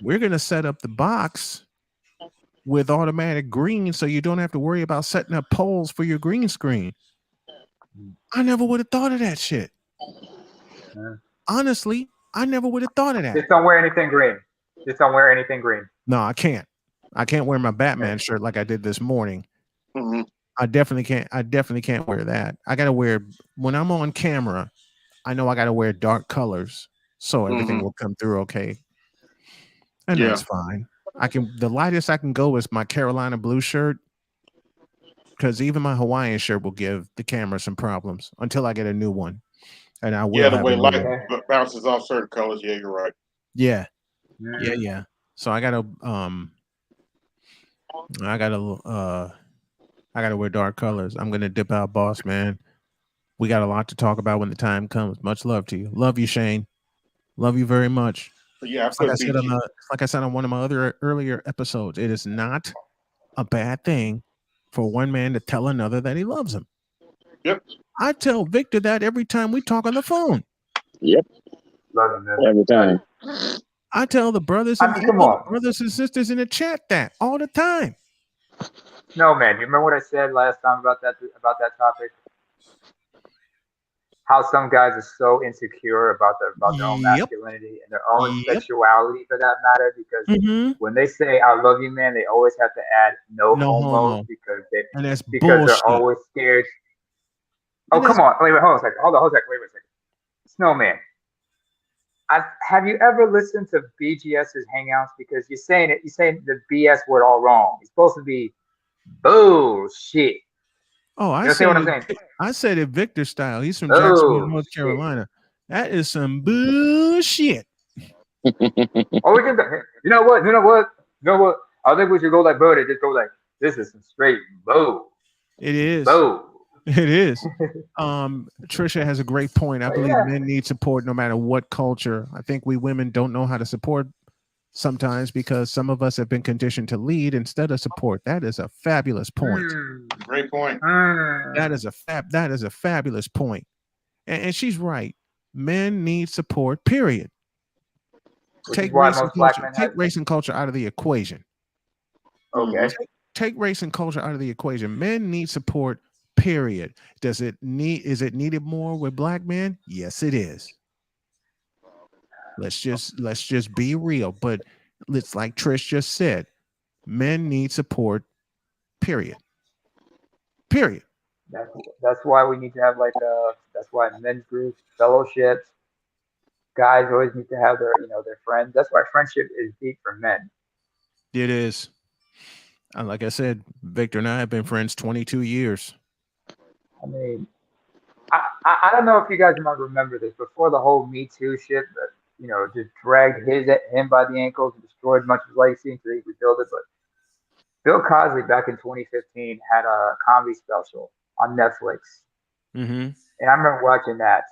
we're going to set up the box with automatic green so you don't have to worry about setting up poles for your green screen. I never would have thought of that shit. Yeah. Honestly, I never would have thought of that. Just don't wear anything green. Just don't wear anything green. No, I can't. I can't wear my Batman Okay. shirt like I did this morning. hmm I definitely can't. I definitely can't wear that. I gotta wear when I'm on camera. I know I gotta wear dark colors so everything hmm will come through okay, and Yeah. that's fine. The lightest I can go is my Carolina blue shirt because even my Hawaiian shirt will give the camera some problems until I get a new one, and I Yeah, will the have a way new light one. Okay. bounces off certain colors. Yeah, you're right. Yeah, yeah, Mm. yeah. So I gotta I gotta wear dark colors. I'm gonna dip out, boss man. We got a lot to talk about when the time comes. Much love to you. Love you, Shane. Love you very much. But yeah, I It's like I put said BG. on one of my other earlier episodes. It is not a bad thing for one man to tell another that he loves him. Yep. I tell Victor that every time we talk on the phone. Yep, Love you, man. every time. I tell the brothers I and mean, come on. sisters in the chat that all the time. No, man. You remember what I said last time about that topic? How some guys are so insecure about their own Yep. masculinity and their own Yep. sexuality, for that matter, because Mm-hmm. when they say "I love you, man," they always have to add "no No homo" homo. because And that's they're bullshit. always scared. Oh, And that's come on. Wait, hold on a second. Hold on a second. Wait a second. Snowman, have you ever listened to BGS's hangouts? Because you're saying the BS word all wrong. It's supposed to be bullshit. oh, You understand what I'm saying? I said it Victor style. He's from Jacksonville, North Bullshit. Carolina. That is some bullshit. Or we can, you know what? You know what? You know what? I think we should go like Birdie. Just go like, this is some straight bull. It is. Bull. It is. Trisha has a great point. I But believe yeah. men need support no matter what culture. I think we women don't know how to support sometimes because some of us have been conditioned to lead instead of support. That is a fabulous point. Great point. That is a fabulous point. And she's right. Men need support, period. Which is why most black men Take have. race and culture out of the equation. Okay. Take race and culture out of the equation. Men need support, period. Is it needed more with black men? Yes, it is. Let's just be real. But it's like Trish just said, men need support, period. Period. That's why we need to have that's why men's groups, fellowships, guys always need to have their friends. That's why friendship is deep for men. It is. And like I said, Victor and I have been friends 22 years. I mean, I don't know if you guys might remember this before the whole Me Too shit that just dragged him by the ankles and destroyed much of his legacy until he rebuilt it. But Bill Cosby back in 2015 had a comedy special on Netflix, Mm-hmm. and I remember watching that.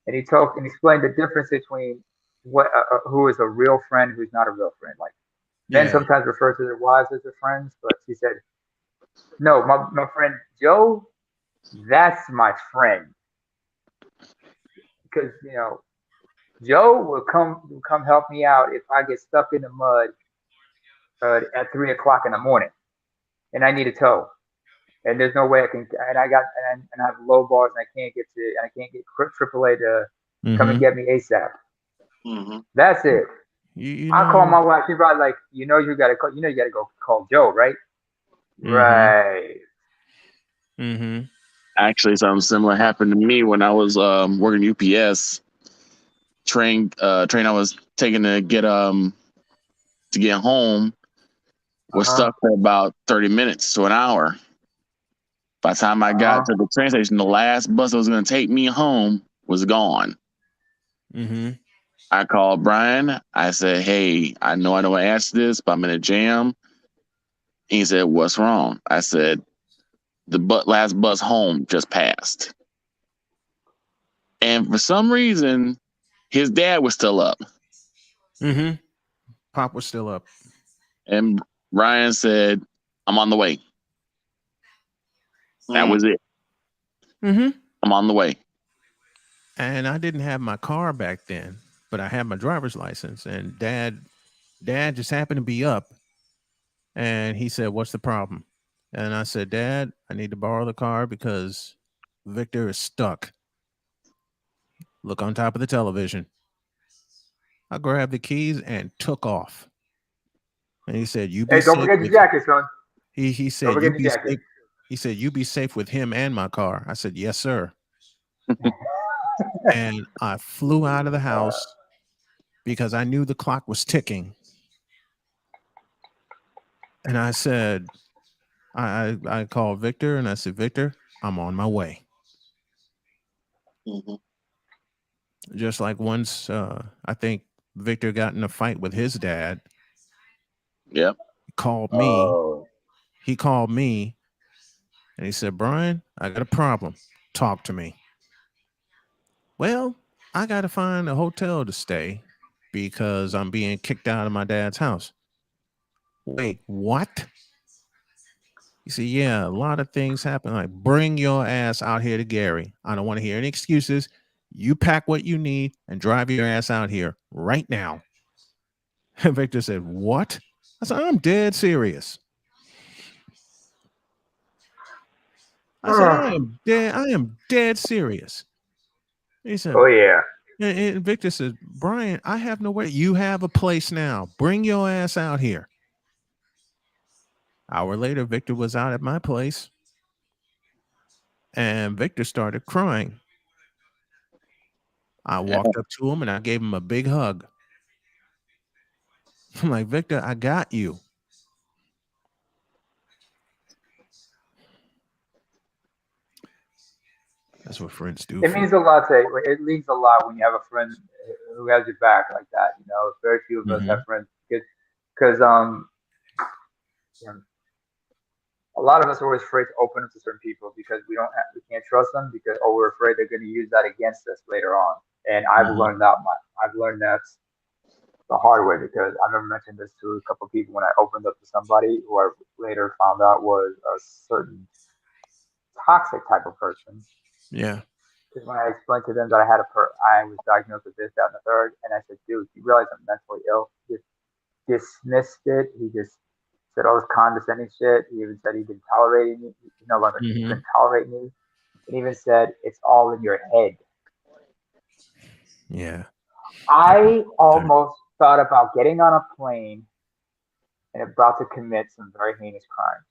And he talked and explained the difference between who is a real friend, who's not a real friend. Like men Yeah. sometimes refer to their wives as their friends, but he said No, my friend Joe, that's my friend. Because Joe will come help me out if I get stuck in the mud at 3 o'clock in the morning and I need a tow. And there's no way I can. And I have low bars and I can't get AAA to come and Mm-hmm. get me ASAP. Mm-hmm. That's it. You I call know. my wife. She's probably like, you gotta call. You gotta go call Joe, right? Mm-hmm. Right. Mm-hmm. Actually, something similar happened to me when I was working UPS. Train I was taking to get home Uh was huh. stuck for about 30 minutes to an hour. By the time I Uh got huh. to the train station, the last bus that was going to take me home was gone. Mm-hmm. I called Brian. I said, "Hey, I know I don't answer this, but I'm in a jam." He said, "What's wrong?" I said, "The last bus home just passed." And for some reason, his dad was still up. Mm-hmm. Pop was still up. And Ryan said, "I'm on the way." That was it. Mm-hmm. I'm on the way. And I didn't have my car back then, but I had my driver's license. And dad just happened to be up, and he said, "What's the problem?" And I said, "Dad, I need to borrow the car because Victor is stuck. Look on top of the television." I grabbed the keys and took off. And he said, "You be Hey, don't safe forget your with." jacket, son. He Don't said, "You forget your be jacket. safe." He said, "You be safe with him and my car." I said, "Yes, sir." And I flew out of the house because I knew the clock was ticking. And I said, I called Victor and I said, "Victor, I'm on my way." Mm-hmm. Just like once, I think Victor got in a fight with his dad. Yep. He called me. Oh. He called me and he said, "Brian, I got a problem. Talk to me." Well, I got to find a hotel to stay because I'm being kicked out of my dad's house. Wait, what? You see, yeah, a lot of things happen. Like, bring your ass out here to Gary. I don't want to hear any excuses. You pack what you need and drive your ass out here right now. And Victor said, "What?" I said, "I'm dead serious." I said, Oh I am dead serious." He said, yeah. and Victor said, "Brian, I have nowhere. You have a place now. Bring your ass out here." Hour later, Victor was out at my place and Victor started crying. I walked up to him and I gave him a big hug. I'm like, "Victor, I got you." That's what friends do It for you. means a lot to. It means a lot when you have a friend who has your back like that. Very few of us have Hmm. friends because you know, a lot of us are always afraid to open up to certain people because we can't trust them because we're afraid they're going to use that against us later on. And Hmm. I've learned that the hard way because I remember mentioning this to a couple of people when I opened up to somebody who I later found out was a certain toxic type of person. Yeah. Because when I explained to them that I was diagnosed with this, that, and the third, and I said, "Dude, you realize I'm mentally ill?" He just dismissed it. He just said all this condescending shit. He even said he didn't tolerate me. He no longer he Hmm. couldn't tolerate me. And even said it's all in your head. Yeah. Happens I all the time. almost thought about getting on a plane and about to commit some very heinous crimes.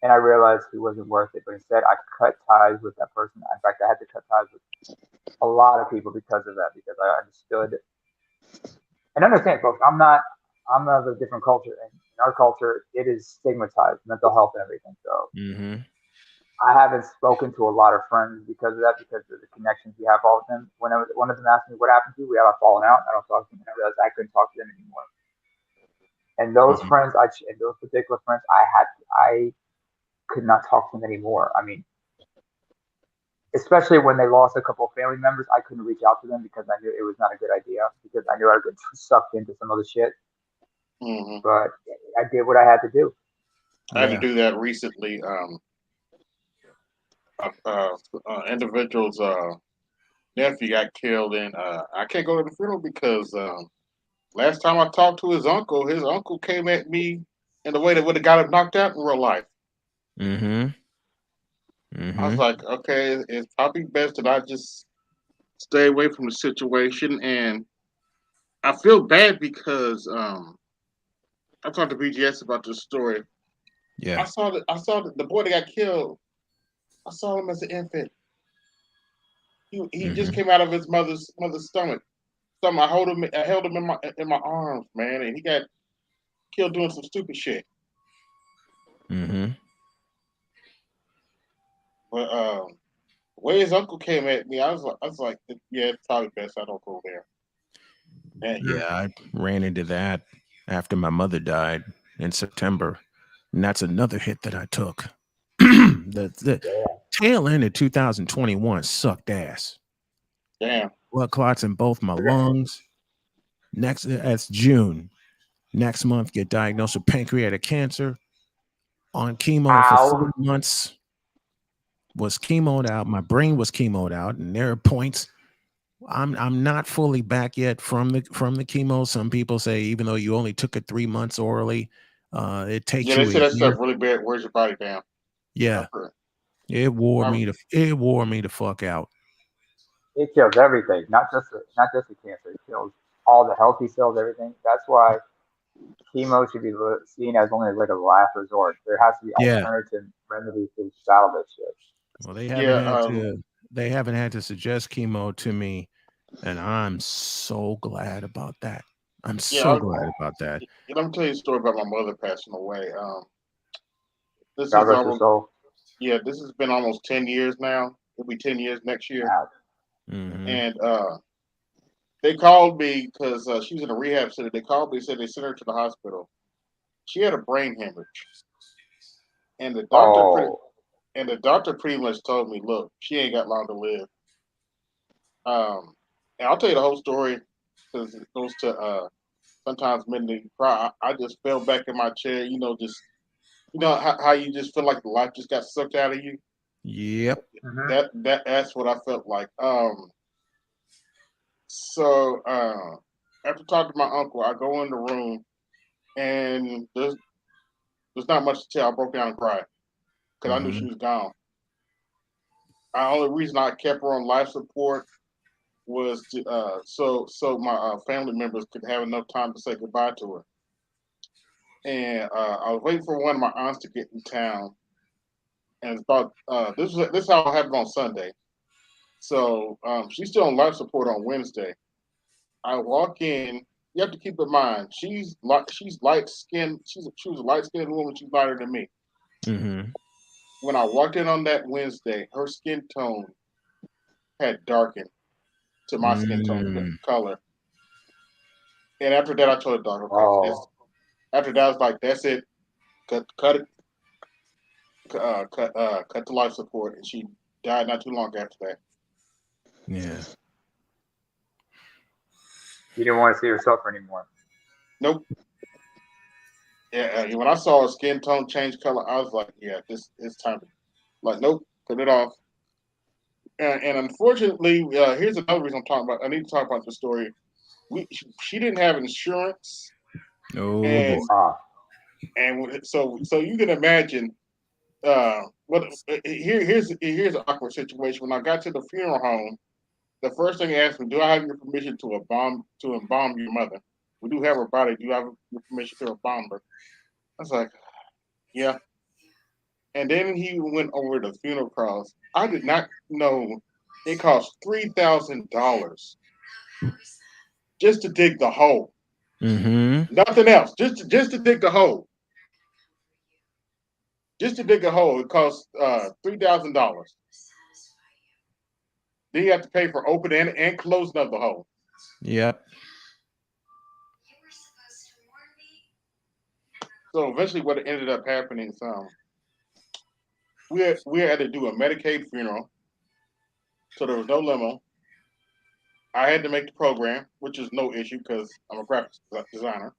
And I realized he wasn't worth it. But instead, I cut ties with that person. In fact, I had to cut ties with a lot of people because of that, because I understood and understand, folks. I'm of a different culture, and in our culture, it is stigmatized, mental health and everything. So Hmm. I haven't spoken to a lot of friends because of that, because of the connections we have all with them. One of them asked me what happened to you, we had a falling out. I don't talk to them, and I realized I couldn't talk to them anymore. And those Hmm. friends, and those particular friends, I could not talk to them anymore. I mean, especially when they lost a couple of family members, I couldn't reach out to them because I knew it was not a good idea because I knew I would get sucked into some other shit. Mm-hmm. But I did what I had to do. I had to Yeah. do that recently. Individual's nephew got killed, and I can't go to the funeral because last time I talked to his uncle came at me in the way that would have got him knocked out in real life. Mm-hmm. I was Mm-hmm. like, okay, it's probably best that I just stay away from the situation. And I feel bad because I talked to BGS about this story. Yeah. I saw the boy that got killed. I saw him as an infant. He just Mm-hmm. came out of his mother's stomach. I held him in my arms, man, and he got killed doing some stupid shit. Mm-hmm. But the way his uncle came at me, I was like, yeah, it's probably best I don't go there. And Yeah, I ran into that after my mother died in September. And that's another hit that I took. The Yeah. tail end of 2021 sucked ass. damn, Blood clots in both my lungs. That's June. Next month, get diagnosed with pancreatic cancer. On chemo for Ow. 4 months. Was chemoed out. My brain was chemoed out, and there are points. I'm not fully back yet from the chemo. Some people say even though you only took it 3 months orally, it takes yeah, they you say a that year. stuff really bad. Wears your body down. Yeah, I've heard. I, it wore me the fuck out. It kills everything, not just the cancer. It kills all the healthy cells, everything. That's why chemo should be seen as only like a last resort. There has to be Yeah. alternative remedies to battle this shit. Well, yeah, they haven't had to suggest chemo to me, and I'm so glad about that. I'm yeah. so glad about that. Let me tell you a story about my mother passing away. This God is rest her almost soul. yeah, this has been almost 10 years now. It'll be 10 years next year. Yeah. Hmm. And they called me because she was in a rehab center. They called me and said they sent her to the hospital. She had a brain hemorrhage, and Oh. the doctor pretty much told me, look, she ain't got long to live. Um, and I'll tell you the whole story because it goes to sometimes men they cry. I just fell back in my chair, just how you just feel like the life just got sucked out of you. Yep. Hmm. That's what I felt like. So after talking to my uncle, I go in the room and there's not much to tell. I broke down and cried because I knew she Hmm. was gone. The only reason I kept her on life support was so my family members could have enough time to say goodbye to her. And I was waiting for one of my aunts to get in town, and thought this all happened on Sunday. So she's still on life support on Wednesday. I walk in. You have to keep in mind she's light skinned. She was a light skinned woman. She's lighter than me. Hmm. When I walked in on that Wednesday, her skin tone had darkened to my skin tone Mm. color. And after that, I told the doctor, okay, Oh. after that, I was like, that's it. Cut it. Cut the life support. And she died not too long after that. Yeah. You didn't want to see her suffer anymore. Nope. Yeah. When I saw her skin tone change color, I was like, yeah, this it's time to like, nope, cut it off. And unfortunately, here's another reason I'm talking about. I need to talk about the story. She didn't have insurance, Oh boy. and Ah. so you can imagine what here's an awkward situation. When I got to the funeral home, the first thing they asked me, "Do I have your permission to embalm your mother? We do have her body. Do you have your permission to embalm her?" I was like, "Yeah." And then he went over the funeral costs. I did not know it cost $3,000 just to dig the hole. Hmm. Nothing else. Just to dig the hole. Just to dig a hole, it costs $3,000. Then you have to pay for opening and closing of the hole. Yep. So eventually, what ended up happening is we had to do a Medicaid funeral, so there was no limo. I had to make the program, which is no issue because I'm a graphics designer,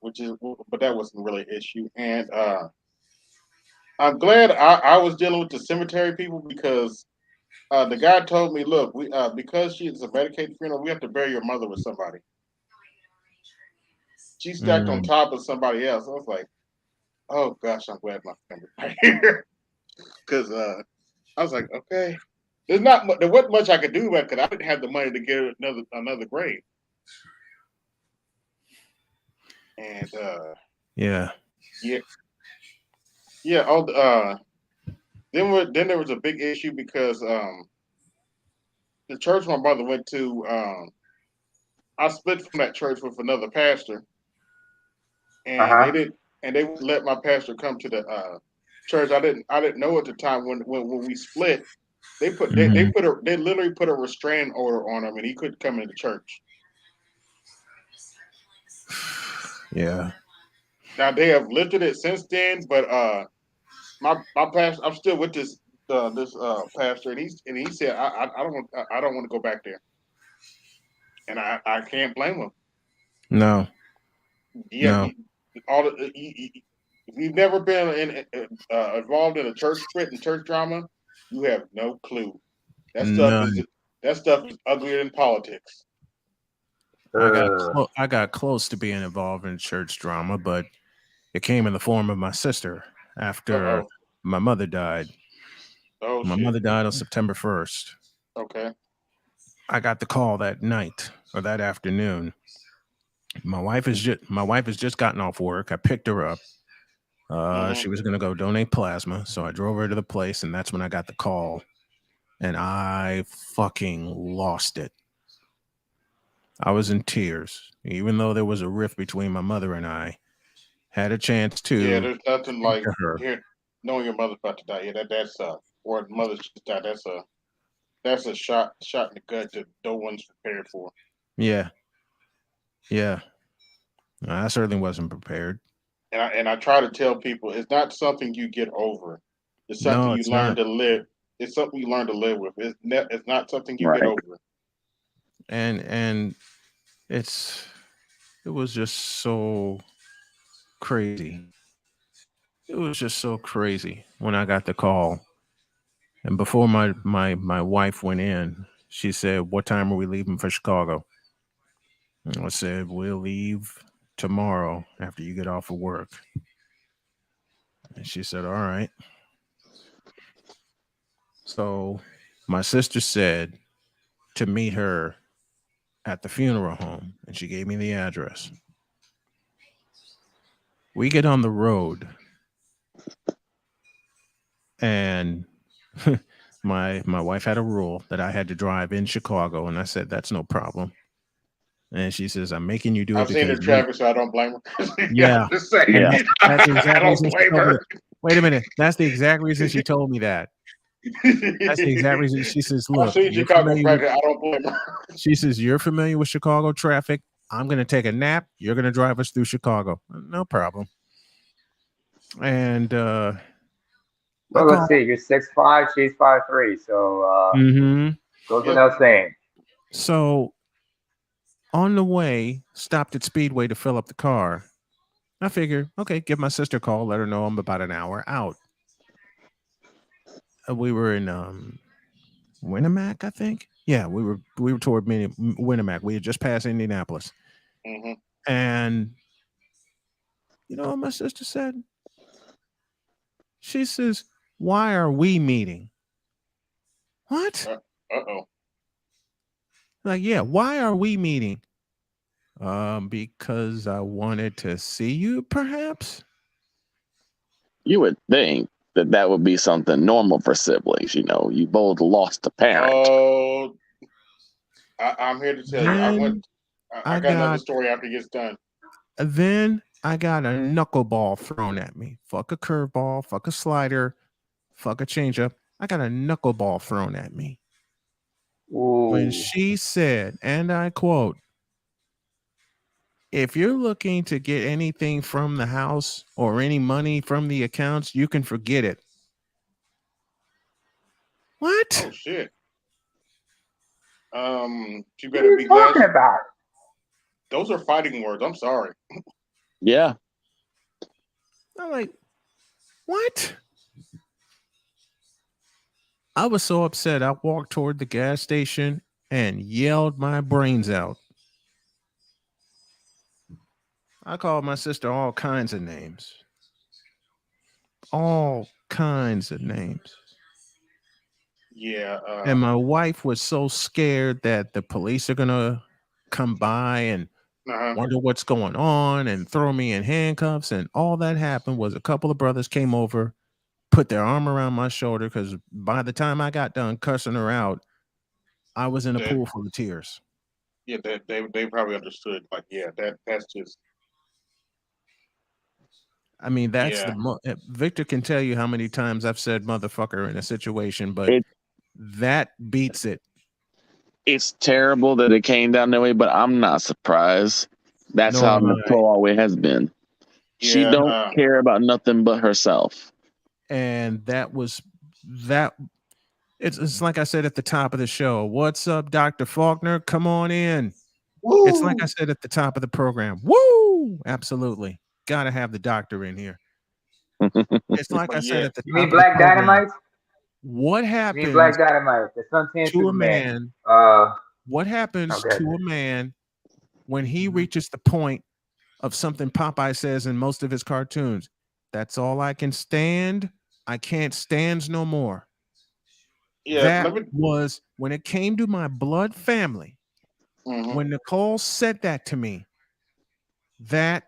which is but that wasn't really an issue. And I'm glad I was dealing with the cemetery people because the guy told me, look, we because she is a Medicaid funeral, we have to bury your mother with somebody. She stacked on Mm, top of somebody else. I was like, oh gosh, I'm glad my family right here because I was like, okay, there wasn't much I could do about it because I didn't have the money to get another grave, and yeah. yeah, yeah. Then there was a big issue because the church my mother went to, I split from that church with another pastor, and Uh-huh. they wouldn't let my pastor come to the church. I didn't know at the time when we split. Hmm. They literally put a restraining order on him, and he couldn't come into church. Yeah. Now they have lifted it since then, but my pastor, I'm still with this pastor, and he said I don't want to go back there, and I can't blame him. No. Yeah, No. all if you've never been involved in a church split and church drama, you have no clue. That stuff is None. that stuff is uglier than politics. I got close to being involved in church drama, but it came in the form of my sister Uh after oh. my mother died. Oh My shit. mother died on September 1st. Okay. I got the call that night or that afternoon. My wife has just gotten off work. I picked her up. Hmm. She was gonna go donate plasma, so I drove her to the place, and that's when I got the call, and I fucking lost it. I was in tears, even though there was a rift between my mother and I. Had a chance Yeah, to there's nothing speak like to her. here knowing your mother's about to die. Yeah, that's or mother's just died. That's a shot in the gut that no one's prepared for. Yeah, yeah. I certainly wasn't prepared. And I try to tell people it's not something you get over. It's something No, you it's learn not. to live. It's something you learn to live with. It's not something you get Right. over. And it's it was just so crazy. It was just so crazy when I got the call. And before my wife went in, she said, "What time are we leaving for Chicago?" And I said, "We'll leave tomorrow after you get off of work." And she said, "All right." So my sister said to meet her at the funeral home, and she gave me the address. We get on the road, and my wife had a rule that I had to drive in Chicago, and I said that's no problem. And she says, "I'm making you do it I've seen her because you." traffic, so I don't blame her. Yeah, Yeah, I'm just saying. and Yeah. that's the I exact don't reason she blame told me her. that. Wait a minute, that's the exact reason she told me that. That's the exact reason. She says, I've "Look, seen you're Chicago familiar with." traffic. I don't blame her. She says, "You're familiar with Chicago traffic. I'm going to take a nap. You're going to drive us through Chicago. No problem." And I Well, let's called. see. You're 6'5", she's 5'3", so Hmm. goes Yep. without saying. So on the way, stopped at Speedway to fill up the car. I figure, okay, give my sister a call, let her know I'm about an hour out. We were in Winnemac, I think. Yeah, we were toward Winnemac. We had just passed Indianapolis, Hmm. and you know what my sister said? She says, "Why are we meeting?" What? Uh-oh. Like, yeah, why are we meeting? Because I wanted to see you, perhaps. You would think that that would be something normal for siblings. You know, you both lost a parent. Oh, I'm here to tell you. Then I I got another got story after it gets done. then I got a knuckleball thrown at me. Fuck a curveball, fuck a slider, fuck a changeup. I got a knuckleball thrown at me when Ooh. she said, and I quote, "If you're looking to get anything from the house or any money from the accounts, you can forget it." Oh What? shit. She What are better you be glad. talking about? Those are fighting words. I'm sorry. Yeah. I'm like, what? I was so upset. I walked toward the gas station and yelled my brains out. I called my sister all kinds of names. All kinds of names. Yeah. And my wife was so scared that the police are going to come by and Uh-huh. wonder what's going on and throw me in handcuffs. And all that happened was a couple of brothers came over, put their arm around my shoulder because by the time I got done cussing her out, I was in a They, pool full of tears. yeah, they probably understood. Like, yeah, that's just I mean, that's yeah. Victor can tell you how many times I've said motherfucker in a situation, but It that beats it. it's terrible that it came down that way, but I'm not surprised. That's Nor how am I. Nicole always has been. She Yeah. don't care about nothing but herself. And that was that. It's like I said at the top of the show. What's up, Dr. Faulkner? Come on in. It's like I Woo! said at the top of the program. Woo! Absolutely. Got to have the doctor in here. It's like But I said yeah, at the You top mean of the Black program. Dynamite? What You mean happens Black Dynamite? The Suntan to a Superman. man? Uh, What happens okay. to a man when he Mhm. reaches the point of something Popeye says in most of his cartoons? That's all I can stand. I can't stands no more. yeah. That Let me. was when it came to my blood family. Mm-hmm. When Nicole said that to me, that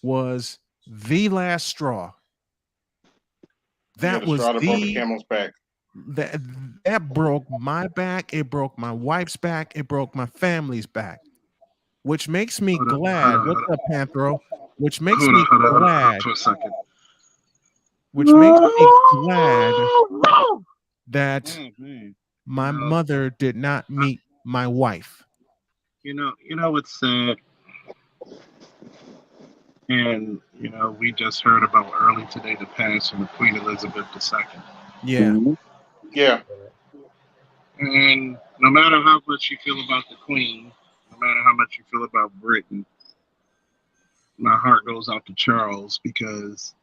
was the last straw. Yeah, That the was straw that broke the camel's back. that that broke my back. It broke my wife's back. It broke my family's back. Which makes me Hold on, hold glad. on, What's hold up, Panthro? Which on, makes hold on, me hold on, hold on, hold on glad. for a second. Which makes me glad that Oh man, you my know, mother did not I, meet my wife. you know what's sad, and we just heard about early today the passing of Queen Elizabeth II. Yeah. Mhm. Yeah. And no matter how much you feel about the Queen, no matter how much you feel about Britain, my heart goes out to Charles because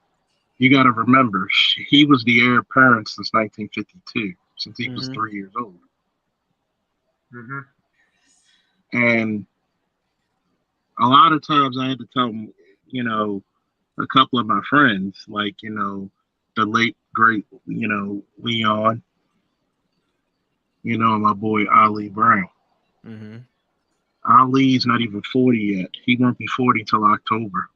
you got to remember he was the heir apparent since 1952, since he was Mm-hmm. 3 years old, Mhm. and a lot of times I had to tell you know, a couple of my friends, like, the late, great, Leon, and my boy Ali Brown. Mm-hmm. Ali's not even 40 yet. He won't be 40 till October.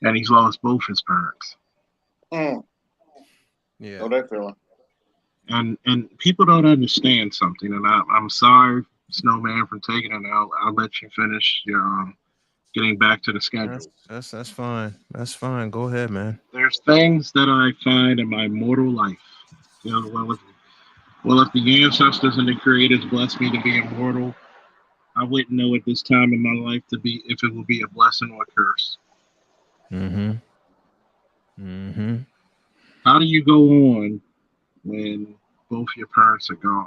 And he's lost both his parents. Mm. Yeah. Know that feeling. And people don't understand something. And I'm sorry, Snowman, for taking it. I'll let you finish your getting back to the schedule. That's fine. That's fine. Go ahead, man. There's things that I find in my mortal life. Well, if the ancestors and the creators blessed me to be immortal, I wouldn't know at this time in my life to be if it will be a blessing or a curse. Mm-hmm. Mm-hmm. How do you go on when both your parents are gone?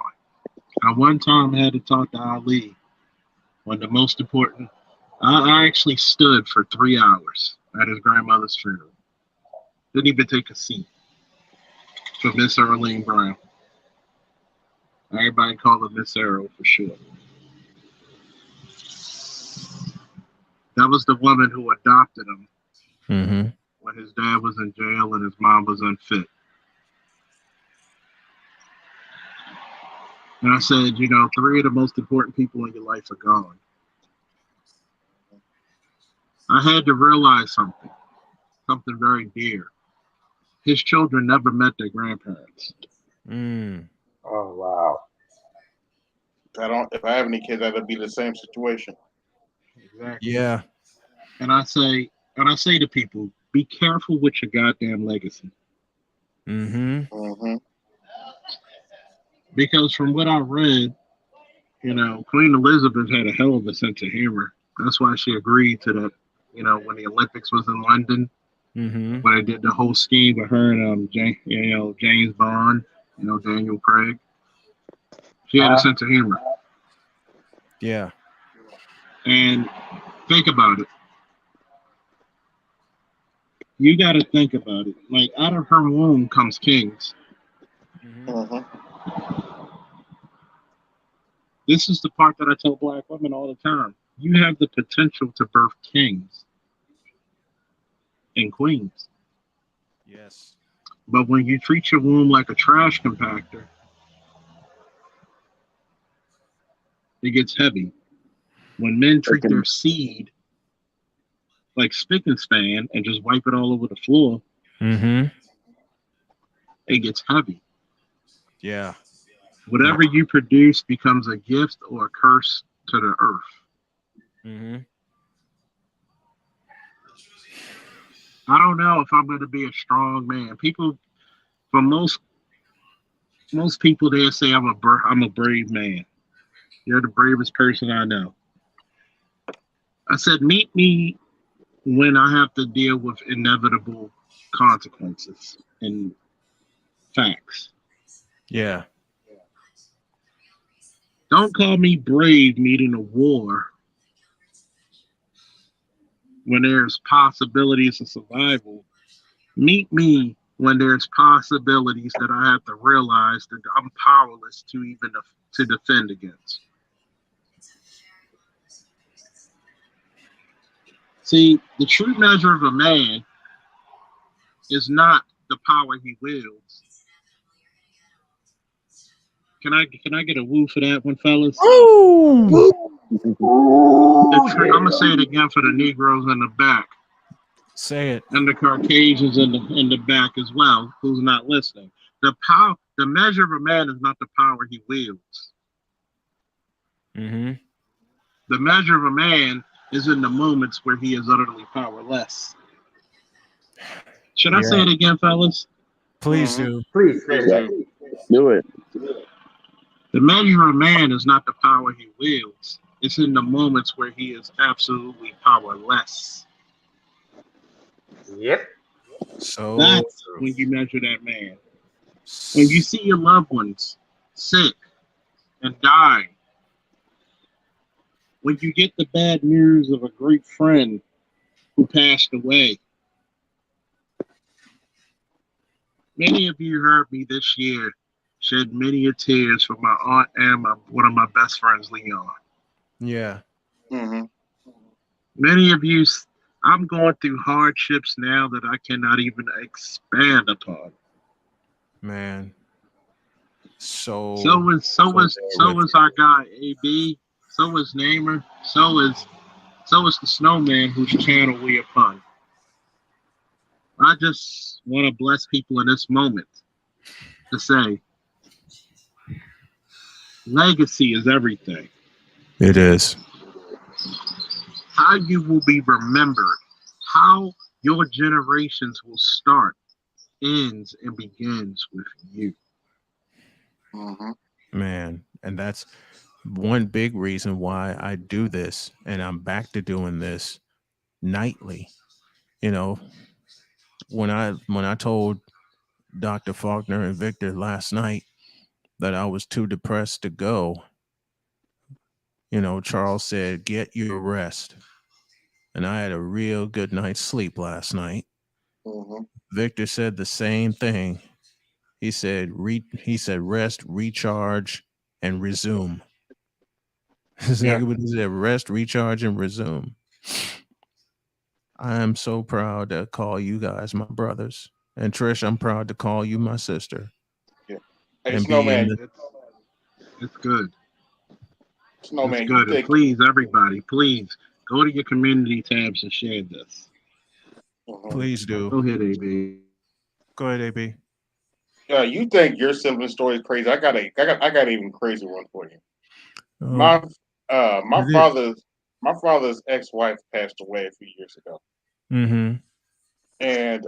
I one time had to talk to Ali when the most important. I actually stood for 3 hours at his grandmother's funeral. Didn't even take a seat for Miss Earlene Brown. Everybody called her Miss Arrow for short. That was the woman who adopted him Mm-hmm. when his dad was in jail and his mom was unfit. And I said, three of the most important people in your life are gone. I had to realize something very dear. His children never met their grandparents. Mm. Oh wow. If I have any kids, that'll be the same situation. Exactly. Yeah. And I say to people, be careful with your goddamn legacy. Mm-hmm. Mm-hmm. Because from what I read, Queen Elizabeth had a hell of a sense of humor. That's why she agreed to that, when the Olympics was in London, Mm-hmm. when they did the whole scheme with her and James Bond, Daniel Craig. She had a sense of humor. Yeah. And think about it. You got to think about it. Like, out of her womb comes kings. Mm-hmm. Mm-hmm. This is the part that I tell black women all the time. You have the potential to birth kings and queens. Yes. But when you treat your womb like a trash compactor, it gets heavy. When men treat their seed like spick and span and just wipe it all over the floor, Mm-hmm. it gets heavy. Yeah. Whatever you produce becomes a gift or a curse to the earth. Mm-hmm. I don't know if I'm going to be a strong man. People, for most people, they say I'm a brave man. You're the bravest person I know. I said, meet me when I have to deal with inevitable consequences and facts. Yeah. Don't call me brave meeting a war when there's possibilities of survival. Meet me when there's possibilities that I have to realize that I'm powerless to even to defend against. See, the true measure of a man is not the power he wields. Can I get a woo for that one, fellas? Ooh. I'm gonna say it again for the Negroes in the back Say it. and the Caucasians in the back as well, who's not listening. The measure of a man is not the power he wields. Mm-hmm. The measure of a man is in the moments where he is utterly powerless. Should I say it again, fellas? Please Mm-hmm. do. Please say Please that. do. Do it. The measure of a man is not the power he wields. It's in the moments where he is absolutely powerless. Yep. So That's true. when you measure that man. When you see your loved ones sick and dying, when you get the bad news of a great friend who passed away. Many of you heard me this year shed many a tears for my aunt and one of my best friends, Leon. Yeah. Mm-hmm. Many of you, I'm going through hardships now that I cannot even expand upon. Man. So So is our guy AB. So is Namer. So is the Snowman whose channel we upon. I just want to bless people in this moment to say legacy is everything. it is. How you will be remembered, how your generations will start, ends and begins with you. Mm-hmm. Man. And that's one big reason why I do this. And I'm back to doing this nightly. You know, when I told Dr. Faulkner and Victor last night that I was too depressed to go, Charles said, "Get your rest." And I had a real good night's sleep last night. Mm-hmm. Victor said the same thing. He said rest, recharge, and resume. Yeah. Exactly what he said. Rest, recharge, and resume. I am so proud to call you guys my brothers. And Trish, I'm proud to call you my sister. Yeah. Hey, And be in Snowman, the It's good. It's Snowman, you good. And think? please, everybody, please go to your community tabs and share this. Mhm. please do. Go ahead, AB. Go ahead, AB. You think your sibling story is crazy? I got an even crazy one for you. Oh, My uh, my it is. father's my father's ex-wife passed away a few years ago, Mm-hmm. and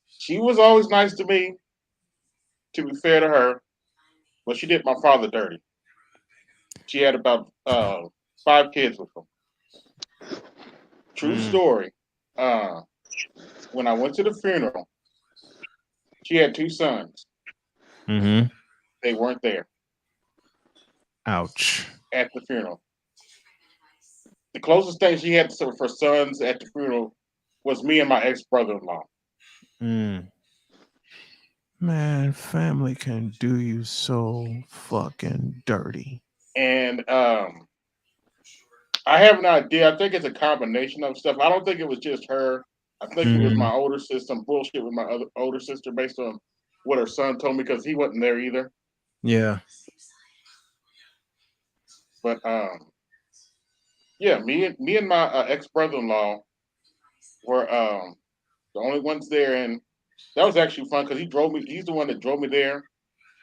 she was always nice to me. To be fair to her, but she did my father dirty. She had about 5 kids with him. True Mm. story. Uh, when I went to the funeral, she had 2 sons. Mm-hmm. They weren't there Ouch. at the funeral. The closest thing she had to her sons at the funeral was me and my ex brother in law. Mm. Man, family can do you so fucking dirty. And I have an idea. I think it's a combination of stuff. I don't think it was just her. I think it was Mm-hmm. my older sister. Some bullshit with my other older sister based on what her son told me because he wasn't there either. Yeah. But yeah, me and my ex brother in law were the only ones there, and that was actually fun because he drove me. He's the one that drove me there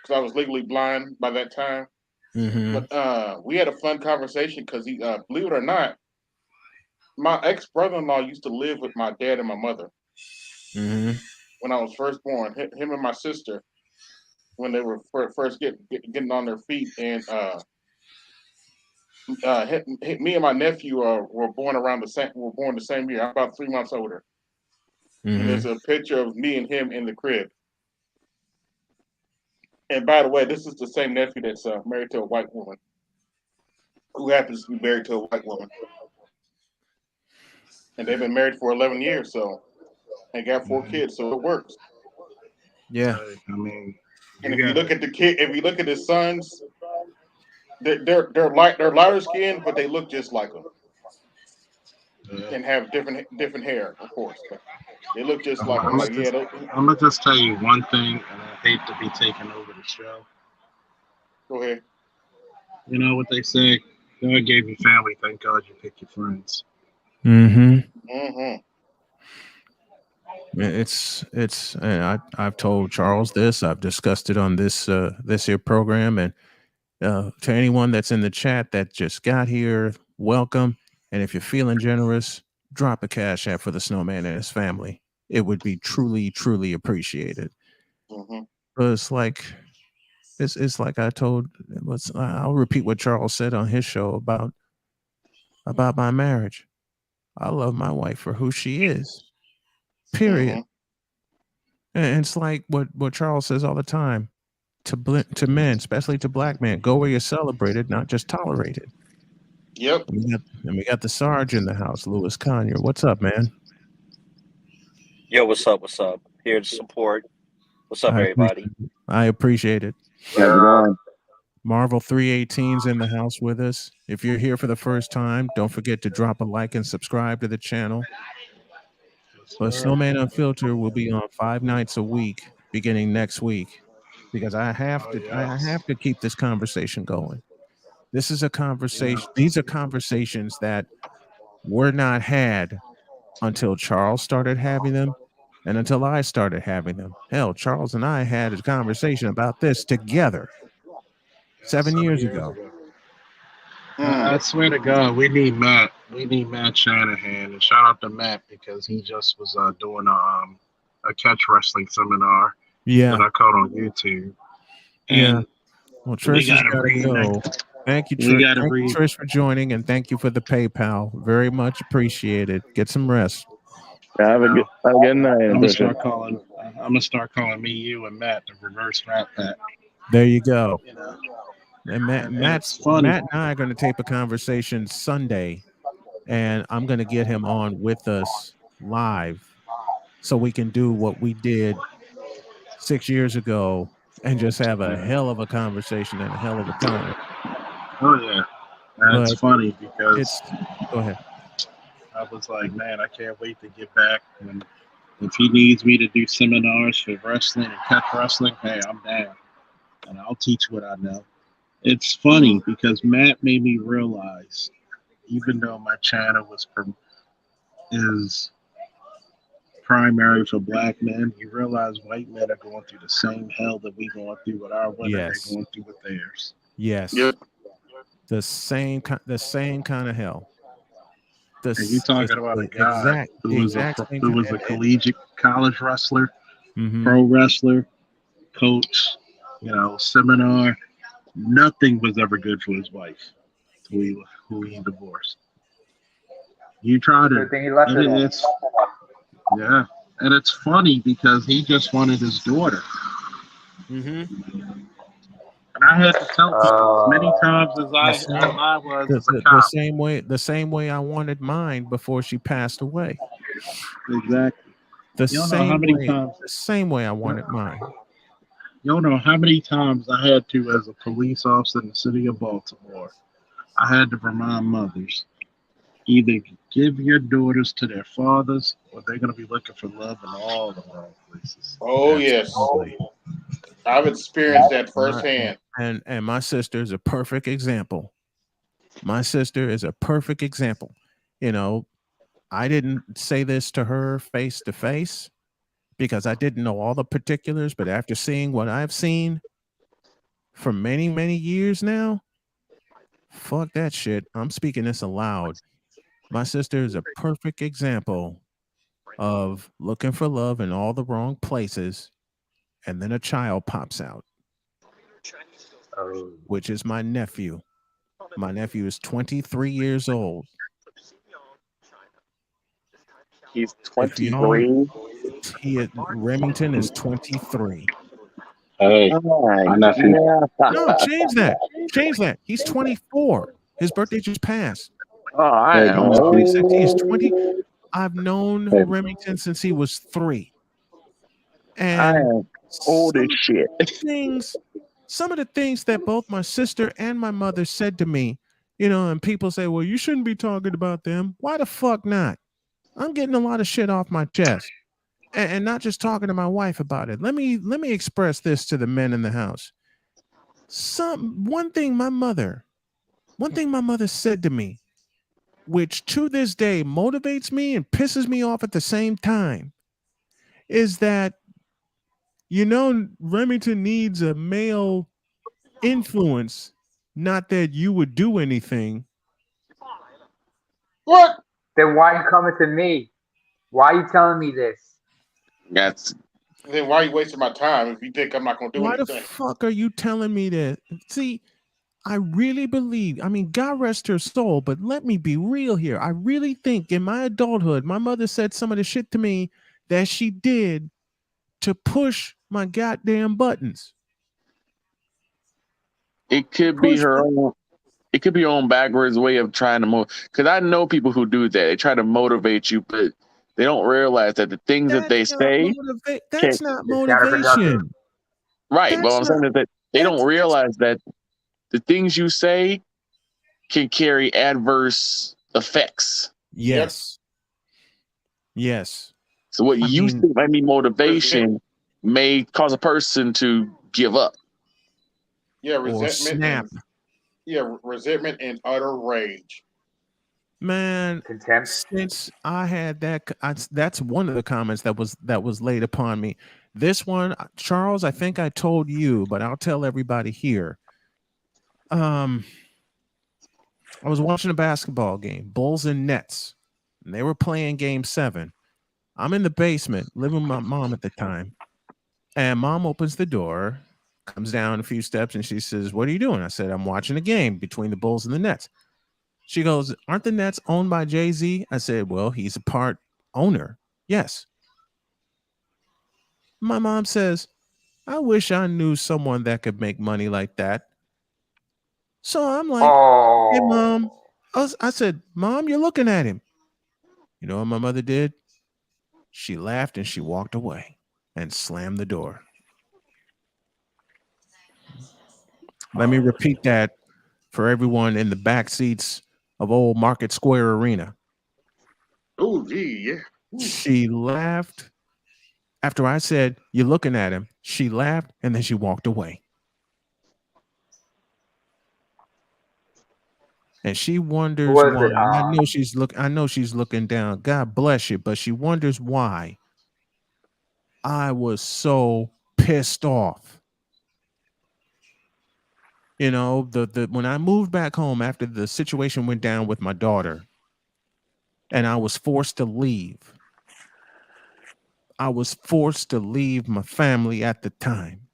because I was legally blind by that time. Mm-hmm. But we had a fun conversation because he, believe it or not, my ex brother in law used to live with my dad and my mother Mm-hmm. when I was first born. Him and my sister when they were first getting on their feet, and me and my nephew were born around the same. Were born the same year. I'm about 3 months older, and Mm-hmm. there's a picture of me and him in the crib. And by the way, this is the same nephew that's married to a white woman who happens to be married to a white woman, and they've been married for 11 years. So and got 4 kids, so it works. Yeah. I mean, And you if you look gotta. at the kid, if you look at his sons, they're lighter skinned, but they look just like him Uh, and have different hair, of course, but they look just I'm, like him. I'm Like gonna yeah, just, I'm gonna just tell you one thing, and I hate to be taking over the show. go ahead. You know what they say? God gave you family. Thank God you pick your friends. Mm-hmm. Hmm. I've told Charles this. I've discussed it on this here program, and to anyone that's in the chat that just got here, welcome. And if you're feeling generous, drop a cash app for the snowman and his family. It would be truly, truly appreciated. Hmm. But it's like I told. I'll repeat what Charles said on his show about my marriage. I love my wife for who she is. Period. Hmm. And it's like what Charles says all the time to men, especially to black men. Go where you're celebrated, not just tolerated. Yep. And we got the Sarge in the house, Louis Conyer. What's up, man? Yo, what's up? What's up? Here to support. What's up, I everybody? appreciate it. I appreciate it. How's it going? Marvel 318's in the house with us. If you're here for the first time, don't forget to drop a like and subscribe to the channel. Yes, But sir. Snowman Unfiltered will be on 5 nights a week beginning next week because Oh I yes. have to keep this conversation going. This is a Yeah. conversation. These are conversations that were not had until Charles started having them and until I started having them. Hell, Charles and I had a conversation about this together 7 years 7 years ago. ago. Mm. I swear to God, we need Matt. We need Matt Shanahan, and shout out to Matt because he just was doing a catch wrestling seminar that Yeah, I caught on YouTube, yeah. and Well, we Trish has gotta got to read. go. Thank you, We Trish. gotta Thank you, read. Trish, for joining, and thank you for the PayPal. Very much appreciated. Get some rest. You know, Have a good night, I'm gonna Patricia. start calling. I'm gonna start calling me, you, and Matt the reverse Rat Pack. There you go. You know, And Matt, and it's Matt's funny. Matt and I are going to tape a conversation Sunday, and I'm going to get him on with us live so we can do what we did 6 years ago and just have a Yeah. hell of a conversation and a hell of a time. Oh yeah, and it's But funny because it's go ahead. I was like, man, I can't wait to get back. And if he needs me to do seminars for wrestling and catch wrestling, hey, I'm down, and I'll teach what I know. It's Hmm. funny because Matt made me realize, even though my channel is primary for black men, you realize white men are going through the same hell that we going through with our women. They're Yes, going through with theirs. yes, Yep. the same kind of hell. And you talking about a The guy exact same who kind. was a collegiate college wrestler, Mm-hmm. pro wrestler, coach, seminar. Nothing was ever good for his wife, who he divorced. You try to, Good thing he left and her then. it's yeah, and it's funny because he just wanted his daughter, Mm-hmm. and I had to tell people as many Uh, times as The as same I was the, as a the cop. the same way I wanted mine before she passed away. Exactly. The You don't know how same many way times. the same way I Yeah, wanted mine. You don't know how many times I had to, as a police officer in the city of Baltimore, I had to remind mothers either give your daughters to their fathers or they're going to be looking for love in all the wrong places. Oh yes, Absolutely. I've experienced that My, firsthand. and my sister is a perfect example. My sister is a perfect example. You know, I didn't say this to her face to face because I didn't know all the particulars, but after seeing what I've seen for many, many years now, fuck that shit. I'm speaking this aloud. My sister is a perfect example of looking for love in all the wrong places, and then a child pops out, Oh, which is my nephew. My nephew is 23 years old. He's If you don't, 23. Remington is 23. Hey, Oh, my nephew. yeah. No, change that. Change that. He's 24. His birthday just passed. Oh, I Hey, am my He's nephew. 26. He is old. 20. I've known Hey, Remington since he was 3. I And am old as some of shit. things, some of the things that both my sister and my mother said to me, and people say, well, you shouldn't be talking about them. Why the fuck not? I'm getting a lot of shit off my chest. And not just talking to my wife about it. Let me express this to the men in the house. One thing my mother said to me, which to this day motivates me and pisses me off at the same time, is that Remington needs a male influence, not that you would do anything. What? then why are you coming to me? Why are you telling me this? That's Then why are you wasting my time if you think I'm not going to do Why the anything? fuck are you telling me that? See, I really believe, I mean, God rest her soul, but let me be real here. I really think in my adulthood, my mother said some of the shit to me that she did to push my goddamn buttons. it. Could be Push her my, own. It could be her own backwards way of trying to move. Because I know people who do that. They try to motivate you, but they don't realize that the things that they say can that's not It's counterproductive. motivation. right. But what That's I'm not saying is that they don't that's realize that the things you say can carry adverse effects. Yep. yes. Yes. So what I you mean, think might be Resent, motivation may cause a person to give up. yeah, or resentment snap. and resentment and utter rage. Man, Contempt. since I had that's one of the comments that was laid upon me. This one, Charles, I think I told you, but I'll tell everybody here. Um, I was watching a basketball game, Bulls and Nets, and they were playing game 7. I'm in the basement, living with my mom at the time, and mom opens the door, comes down a few steps, and she says, "What are you doing?" I said, "I'm watching a game between the Bulls and the Nets." She goes, "Aren't the Nets owned by Jay-Z?" I said, "Well, he's a part owner." Yes. My mom says, "I wish I knew someone that could make money like that." So I'm like, "Hey, mom." Oh, I said, "Mom, you're looking at him." You know what my mother did? She laughed and she walked away and slammed the door. Let me repeat that for everyone in the back seats of old Market Square Arena. Oh, gee, yeah. Ooh. She laughed after I said, "You're looking at him." She laughed and then she walked away. And she who wonders was why. it? I know she's looking down. God bless you, but she wonders why I was so pissed off. The when I moved back home after the situation went down with my daughter and I was forced to leave. I was forced to leave my family at the time.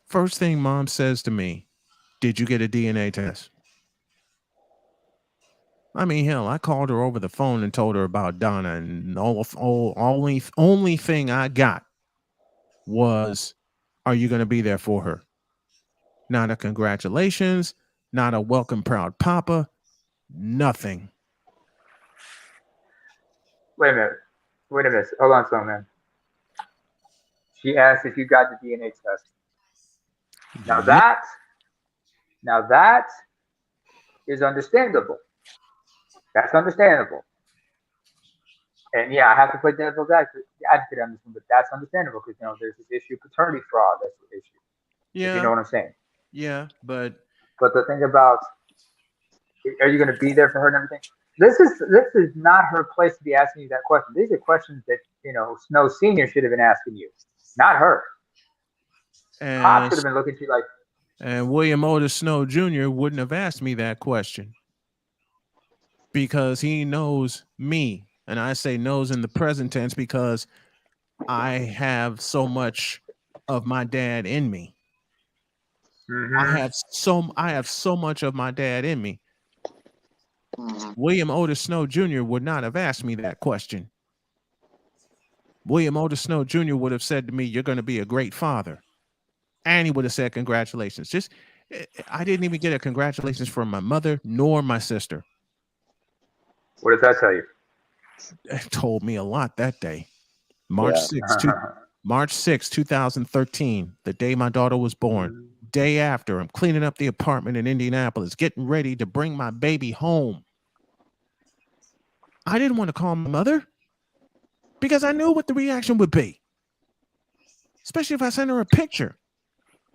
First thing mom says to me, "Did you get a DNA test?" I mean, hell, I called her over the phone and told her about Donna, and only thing I got was, "Are you going to be there for her?" Not a congratulations, not a welcome, proud papa, nothing. Wait a minute. Wait a minute. Hold on, Snowman. She asked if you got the DNA test. Now Yep. that is understandable. That's understandable. And yeah, I have to play devil's advocate on this one, but that's understandable because there's this issue of paternity fraud. That's the issue. If you Yeah. know what I'm saying. Yeah. But But the thing about, are you going to be there for her and everything? This is not her place to be asking you that question. These are questions that Snow Senior should have been asking you, not her. Pop and should have been looking at you like, and William Otis Snow Jr. wouldn't have asked me that question because he knows me. And I say knows in the present tense because I have so much of my dad in me. mm-hmm. I have so much of my dad in me. Mhm. William Otis Snow Jr. would not have asked me that question. William Otis Snow Jr. would have said to me, "You're going to be a great father," and he would have said, "Congratulations." I didn't even get a congratulations from my mother nor my sister. What does that tell you? It told me a lot that day. March Yeah. 6th, March 6, 2013, the day my daughter was born. Day after, I'm cleaning up the apartment in Indianapolis, getting ready to bring my baby home. I didn't want to call my mother because I knew what the reaction would be, especially if I sent her a picture.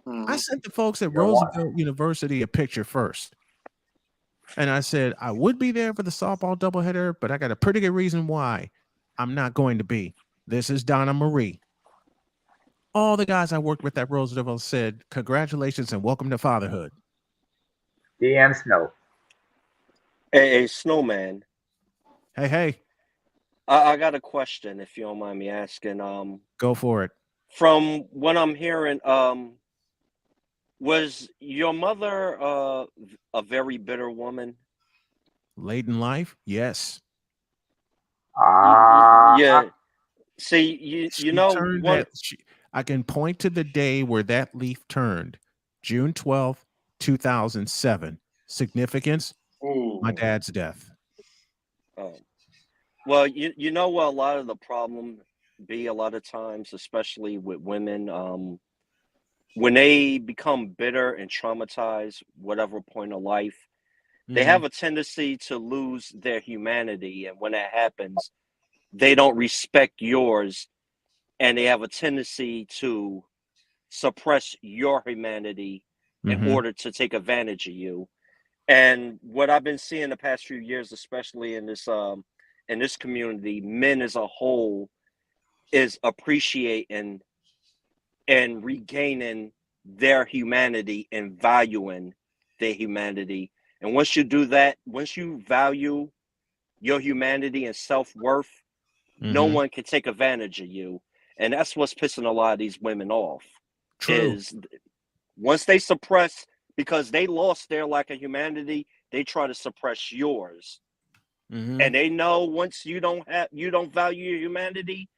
I Mhm. sent the folks at You don't want. Roosevelt University a picture first. And I said, I would be there for the softball doubleheader, but I got a pretty good reason why I'm not going to be. This is Donna Marie. All the guys I worked with at Roosevelt said, congratulations and welcome to fatherhood. DM Snow. Hey, Snowman. Hey, hey, I got a question, if you don't mind me asking. go for it. From what I'm hearing, was your mother a very bitter woman? Late in life? Yes. Uh-huh. Yeah. See, you She know turned one. that. I can point to the day where that leaf turned, June 12th, 2007. Significance, my Ooh. dad's death. Um, well, you know what a lot of the problem be a lot of times, especially with women, when they become bitter and traumatized, whatever point of life, they Mm-hmm. have a tendency to lose their humanity, and when that happens, they don't respect yours, and they have a tendency to suppress your humanity in Mm-hmm. order to take advantage of you. And what I've been seeing the past few years, especially in this community, men as a whole is appreciating and regaining their humanity and valuing their humanity. And once you do that, once you value your humanity and self-worth, no Mm-hmm. one can take advantage of you. And that's what's pissing a lot of these women off True. is once they suppress because they lost their lack of humanity, they try to suppress yours. Mm-hmm. And they know once you don't value your humanity,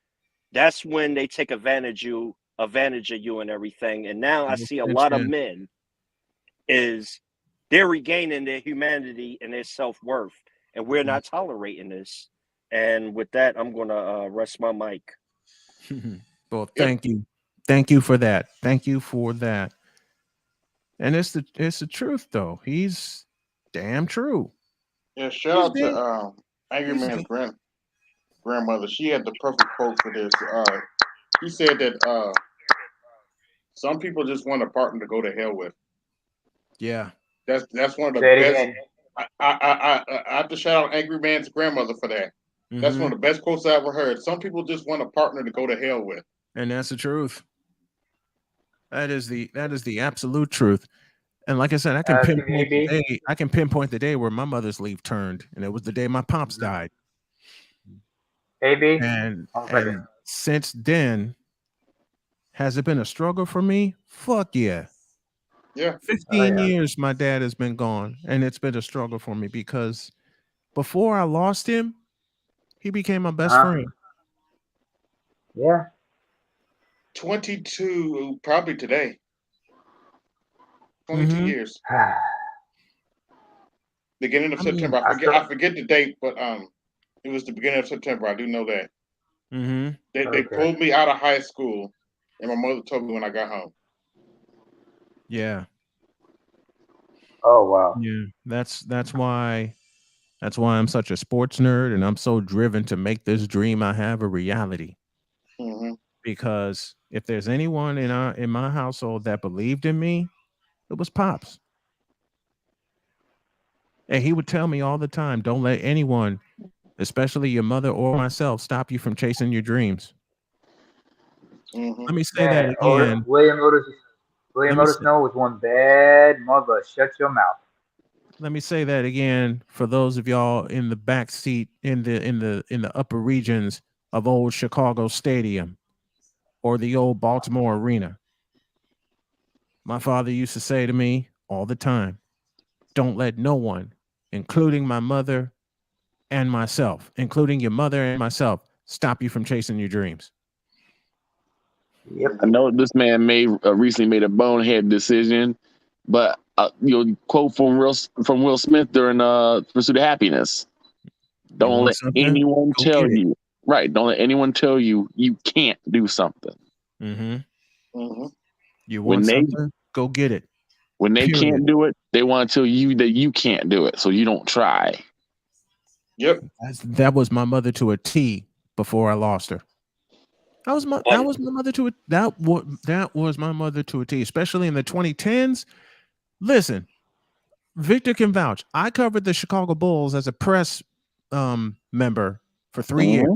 that's when they take advantage of you and everything. And now I see a lot of Attention. men is they're regaining their humanity and their self-worth, and we're not tolerating this. And with that, I'm gonna rest my mic. Well, Yep. thank you. Thank you for that. Thank you for that. And it's the truth though. He's damn true. Yeah. Shout He's out to damn Angry he's Man's damn, grandmother. She had the perfect quote for this. He said that some people just want a partner to go to hell with. yeah. That's one of the Say it best. again. I have to shout out Angry Man's grandmother for that. That's Mm-hmm. one of the best quotes I ever heard. Some people just want a partner to go to hell with. And that's the truth. That is the absolute truth. And like I said, I can Asking pinpoint the AB. day. I can pinpoint the day where my mother's leaf turned, and it was the day my pops Mm-hmm. died. AB. And One second. and since then, has it been a struggle for me? Fuck yeah. Yeah. Oh 15 yeah. years my dad has been gone, and it's been a struggle for me because before I lost him, he became my best Uh huh. friend. Yeah. 22, probably today. 22 Mm-hmm. years. Beginning of I mean, September. I still. I forget the date, but it was the beginning of September. I do know that. mm-hmm. They Okay. pulled me out of high school and my mother told me when I got home. Yeah. Oh wow. Yeah. That's why I'm such a sports nerd, and I'm so driven to make this dream I have a reality. Mm-hmm. Because if there's anyone in my household that believed in me, it was Pops. And he would tell me all the time, don't let anyone, especially your mother or myself, stop you from chasing your dreams. Mm-hmm. Let me say that Man, again. William Let me Otis say, Snow was one bad mother. Shut your mouth. let me say that again for those of y'all in the back seat in the upper regions of old Chicago Stadium or the old Baltimore Arena. My father used to say to me all the time, don't let no one, including my mother and myself, including your mother and myself, stop you from chasing your dreams. Yep. I know this man recently made a bonehead decision, but quote from Will Smith during Pursuit of Happiness: You "Don't want let something? anyone Go tell get it. you right. Don't let anyone tell you you can't do something. Mm-hmm. Mm-hmm. You want When they something? Go get it. when they Period. can't do it, they want to tell you that you can't do it, so you don't try." Yep. That was my mother to a T before I lost her. That And was my mother to a that was my mother to a T, especially in the 2010s. Listen, Victor can vouch. I covered the Chicago Bulls as a press member for 3 years,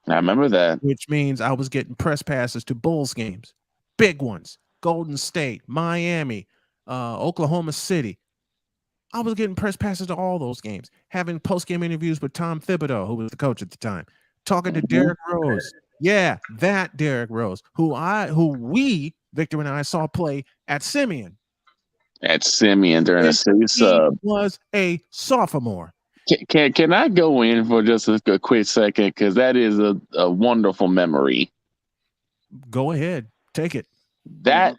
Mhm. I remember that. which means I was getting press passes to Bulls games, big ones, Golden State, Miami, Oklahoma City. I was getting press passes to all those games, having post game interviews with Tom Thibodeau, who was the coach at the time, talking to Mhm. Derrick Rose. Yeah, that Derrick Rose, who we Victor and I saw play at Simeon At Simeon during a when city he sub. was a sophomore. Can I go in for just a quick second, because that is a wonderful memory. Go ahead, take it. Mm-hmm. That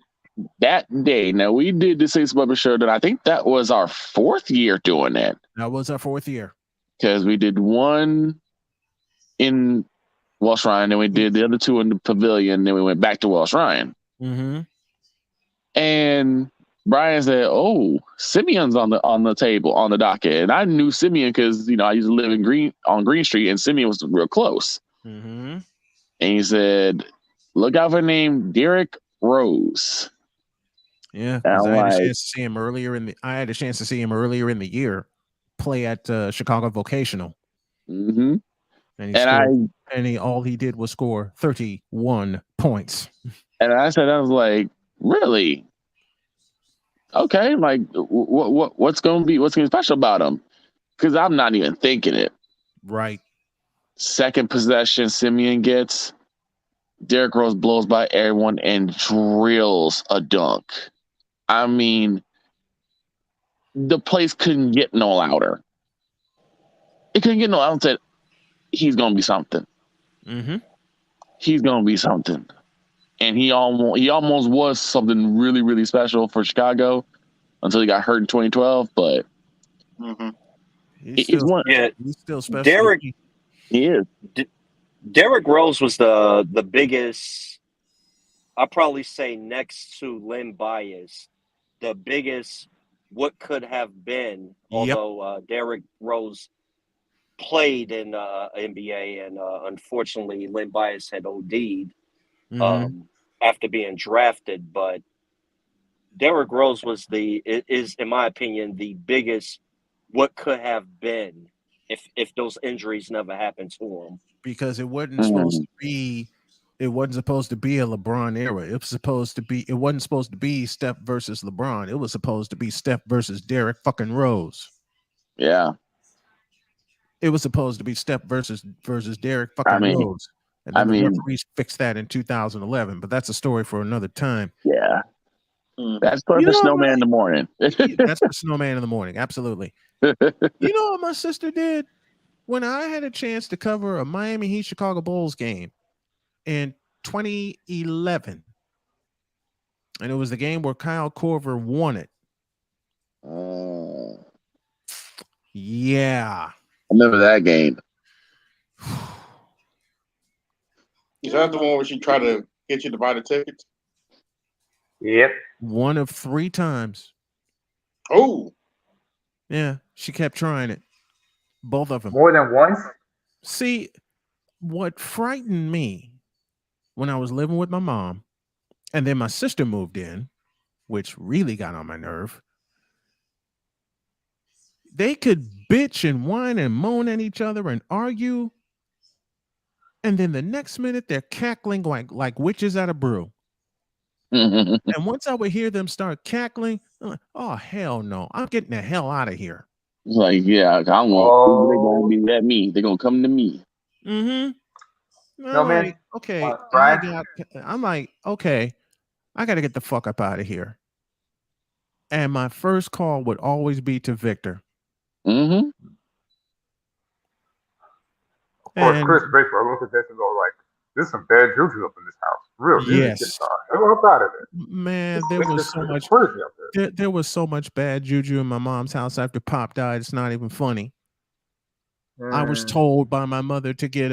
that day, now we did the Six Bubba show, and I think that was our fourth year doing it, That was our 4th year. because we did one in Welsh Ryan, then we did the other two in the pavilion, then we went back to Welsh Ryan. Mm-hmm. And Brian said, "Oh, Simeon's on the table on the docket," and I knew Simeon because I used to live in Green Street, and Simeon was real close. Mm-hmm. And he said, "Look out for the name Derrick Rose." Yeah, And because I'm I had a like, chance to see him earlier in the year play at Chicago Vocational, mm-hmm. and he And scored. And all he did was score 31 points. I said, I was like, really? Okay, like what's gonna be special about him? Because I'm not even thinking it. Right. Second possession, Simeon gets. Derrick Rose blows by everyone and drills a dunk. I mean, the place couldn't get no louder. It couldn't get no louder. I said, he's gonna be something. Mm-hmm. He's gonna be something. And he almost was something really, really special for Chicago until he got hurt in 2012. But Mm-hmm. He's it's still one. yeah, he's still special to Derek me. He is. Derrick Rose was the biggest. I'll probably say next to Len Bias, the biggest what could have been. Yep. Although Derrick Rose played in NBA, and unfortunately, Len Bias had OD'd Mm-hmm. um, after being drafted. But Derrick Rose is in my opinion the biggest what could have been if those injuries never happened to him. Because Mm, it wasn't supposed to be a LeBron era. It wasn't supposed to be Steph versus LeBron. It was supposed to be Steph versus Derrick fucking Rose. yeah. It was supposed to be Steph versus Derrick I fucking mean, Rose. And I then the mean, referees fixed that in 2011. But that's a story for another time. yeah. Mm-hmm. That's story You for know Snowman in the morning. that's the Snowman in the morning. Absolutely. You know what my sister did when I had a chance to cover a Miami Heat Chicago Bulls game in 2011, and it was the game where Kyle Korver won it. I Yeah. remember that game. Is that the one where she tried to get you to buy the tickets? Yep. One of 3 times. Oh, Yeah, she kept trying it. Both of them. More than once? See, what frightened me when I was living with my mom, and then my sister moved in, which really got on my nerve. They could bitch and whine and moan at each other and argue, and then the next minute they're cackling like witches at a brew. And once I would hear them start cackling, I'm like, oh hell no, I'm getting the hell out of here. Like, yeah, I don't want. They're gonna Oh, be at me. They're gonna come to me. Mm-hmm. I'm Snowman, like, okay, Brian. I'm like, okay, I gotta get the fuck up out of here. And my first call would always be to Victor. Mm-hmm. Of course, Chris And Baker looked at this and go like, "There's some bad juju up in this house. Real, you need to get yes, up out of there. man, It's crazy up there." there was so much bad juju in my mom's house after Pop died. It's not even funny. I was Mm, told by my mother to get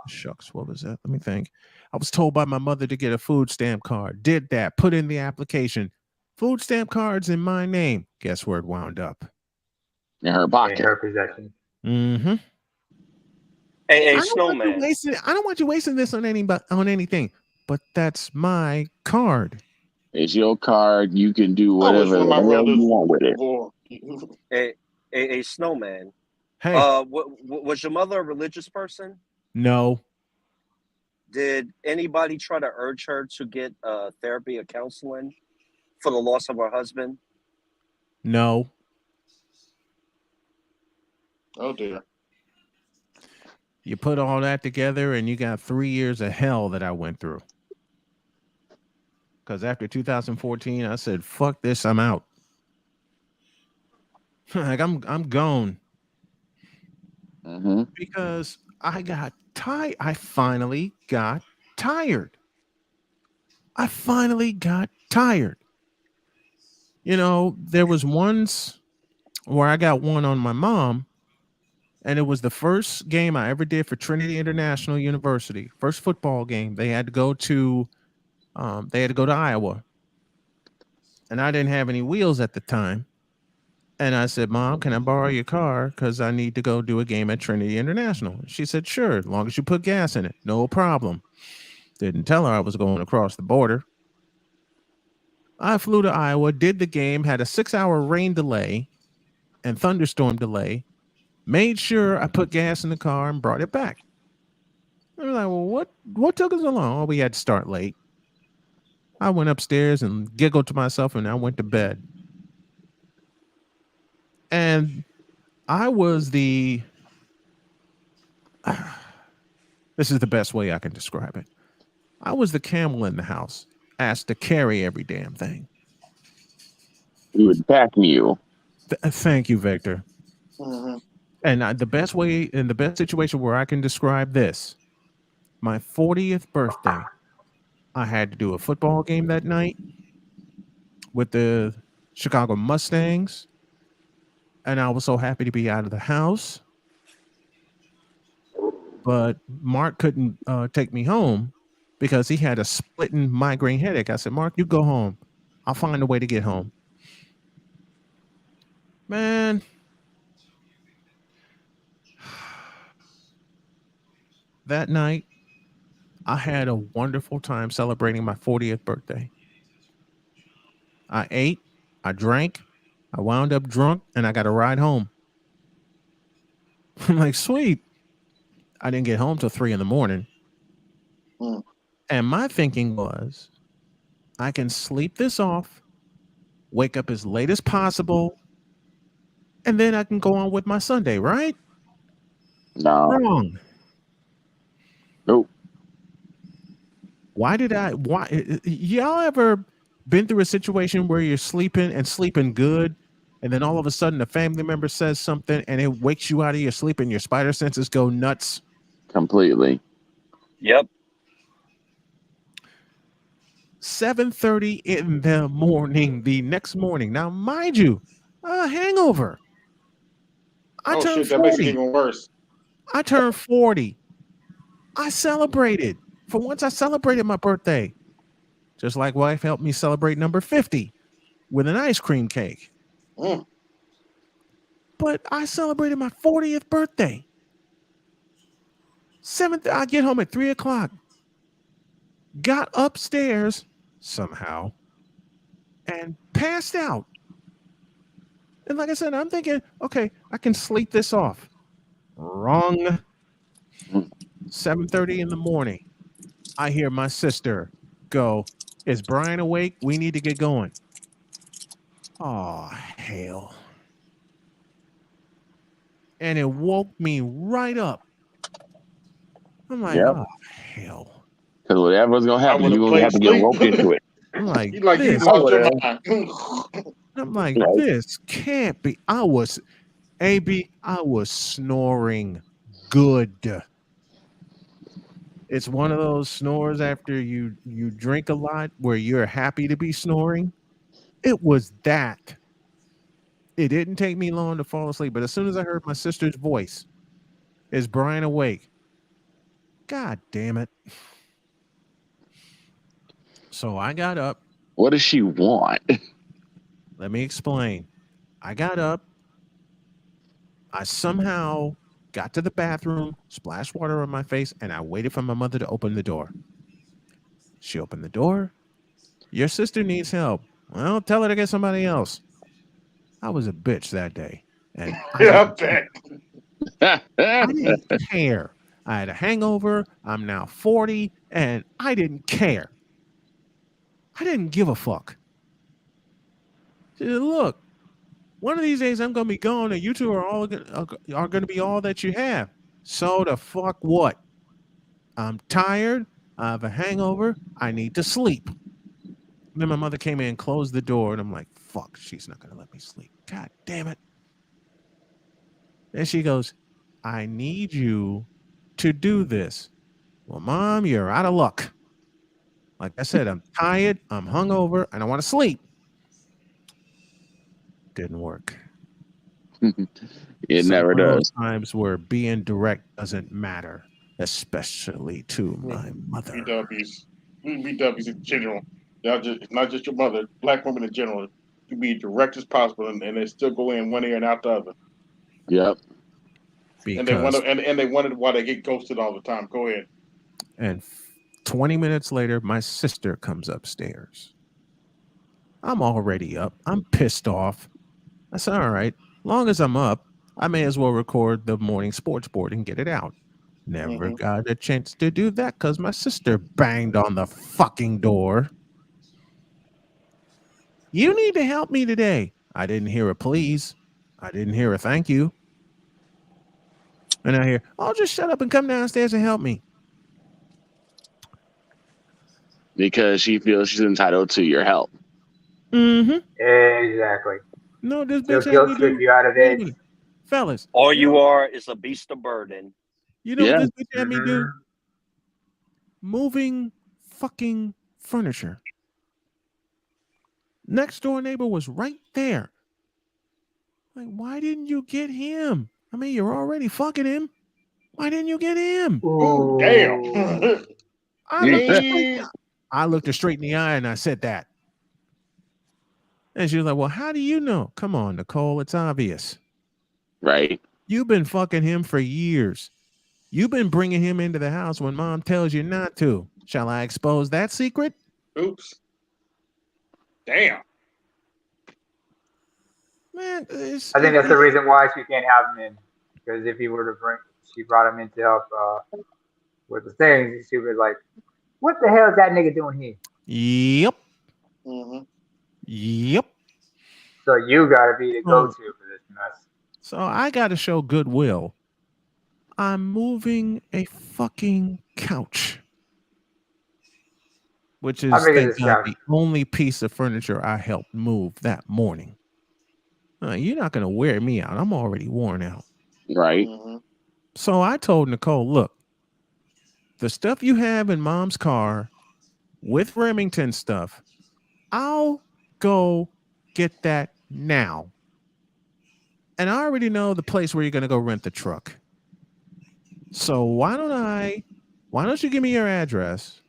shucks, what was that? Let me think. I was told by my mother to get a food stamp card. Did that, put in the application. Food stamp cards in my name. Guess where it wound up? In her in pocket. her possession. Mm-hmm. Hey, I don't want you Snowman. wasting. I don't want you wasting this on anything. But that's my card. It's your card. You can do I wish whatever one of the my hell you relatives want with it. were. Hey, Snowman. Hey, Was your mother a religious person? no, Did anybody try to urge her to get therapy or counseling for the loss of her husband? no. Oh dear. You put all that together, and you got 3 years of hell that I went through. Because after 2014, I said, "Fuck this, I'm out." Like I'm gone Mm-hmm. because I got tired. I finally got tired. I finally got tired. There was once where I got one on my mom, and it was the first game I ever did for Trinity International University. First football game. They had to go to Iowa, and I didn't have any wheels at the time. And I said, "Mom, can I borrow your car? Because I need to go do a game at Trinity International." She said, "Sure, as long as you put gas in it. No problem." Didn't tell her I was going across the border. I flew to Iowa, did the game, had a 6-hour rain delay and thunderstorm delay, made sure I put gas in the car and brought it back. I was like, well, what took us so long? Oh, we had to start late. I went upstairs and giggled to myself and I went to bed. And I was this is the best way I can describe it. I was the camel in the house, asked to carry every damn thing. You would pack mule. Thank you, Victor. Mm-hmm. And the best way, in the best situation where I can describe this, my 40th birthday, I had to do a football game that night with the Chicago Mustangs. And I was so happy to be out of the house. But Mark couldn't take me home because he had a splitting migraine headache. I said, "Mark, you go home. I'll find a way to get home." Man, that night, I had a wonderful time celebrating my 40th birthday. I ate, I drank, I wound up drunk, and I got a ride home. I'm like, sweet. I didn't get home till 3 in the morning. Mm. And my thinking was, I can sleep this off, wake up as late as possible, and then I can go on with my Sunday, right? No. Wrong. Nope. Why y'all ever been through a situation where you're sleeping and sleeping good, and then all of a sudden a family member says something and it wakes you out of your sleep and your spider senses go nuts? Completely. Yep. 7:30 in the morning, the next morning. Now, mind you, a hangover. I Oh turned shit, that makes it 40. even worse. I turned 40. I celebrated. For once, I celebrated my birthday, just like wife helped me celebrate number 50 with an ice cream cake. Mm. But I celebrated my 40th birthday. I get home at 3 o'clock. Got upstairs somehow and passed out. And like I said, I'm thinking, okay, I can sleep this off. Wrong. 7:30 in the morning. I hear my sister go, "Is Brian awake? We need to get going." Oh, hell. And it woke me right up. I'm like, Yep. oh, hell. Because whatever's gonna I happen, would you're have gonna played have to get sleep. roped into it. I'm like, You like you this. I lost would your have. mind. I'm like, Right. this can't be. I was snoring good. It's one of those snores after you drink a lot where you're happy to be snoring. It was that. It didn't take me long to fall asleep, but as soon as I heard my sister's voice, "Is Brian awake?" God damn it. So I got up. What does she want? Let me explain. I got up. I somehow got to the bathroom, splashed water on my face, and I waited for my mother to open the door. She opened the door. "Your sister needs help." "Well, tell her to get somebody else." I was a bitch that day, and Yeah, I bet. I didn't care. I had a hangover. I'm now 40, and I didn't care. I didn't give a fuck. She said, "Look, one of these days I'm gonna be gone, and you two are gonna be all that you have. So the fuck what? I'm tired. I have a hangover. I need to sleep." Then my mother came in, closed the door, and I'm like, "Fuck, she's not gonna let me sleep. God damn it!" And she goes, "I need you to do this." "Well, Mom, you're out of luck. Like I said, I'm tired, I'm hungover, and I want to sleep." Didn't work. It So never one of those does. times where being direct doesn't matter, especially to Yeah. my mother. BWs. BWs in general. It's not just your mother, black women in general. You be direct as possible and they still go in one ear and out the other. Yep. And they Because wonder and they wondered why they get ghosted all the time. Go ahead. and 20 minutes later, my sister comes upstairs. I'm already up. I'm pissed off. I said, all right, long as I'm up, I may as well record the morning sports board and get it out. Never Hmm. got a chance to do that because my sister banged on the fucking door. "You need to help me today." I didn't hear a please. I didn't hear a thank you. And I hear, "Oh, just shut up and come downstairs and help me." Because she feels she's entitled to your help. Mm-hmm. Exactly. No, this She'll bitch had guilt me trip do. you out of Wait a it. minute. Fellas, All you are is a beast of burden. you know what Yeah. this bitch had me do? Mm-hmm. Moving fucking furniture. Next door neighbor was right there. Like, why didn't you get him? I mean, you're already fucking him. Why didn't you get him? Ooh, damn. Ooh. I looked her straight. Damn. I looked her straight in the eye and I said that. And she was like, "Well, how do you know?" Come on, Nicole, it's obvious. Right. You've been fucking him for years. You've been bringing him into the house when mom tells you not to. Shall I expose that secret? Oops. Damn. Man, I think that's the reason why she can't have him in. Because if he were to she brought him in to help with the things, she would like, what the hell is that nigga doing here? Yep. Hmm. Yep. So you got to be the Oh, go-to for this mess. so I got to show goodwill. I'm moving a fucking couch, which How is, big is thank this God, couch? the only piece of furniture I helped move that morning. You're not going to wear me out. I'm already worn out. Right. Hmm. So I told Nicole, look, the stuff you have in mom's car with Remington stuff, I'll go get that now. And I already know the place where you're going to go rent the truck. So why don't I Why don't you give me your address?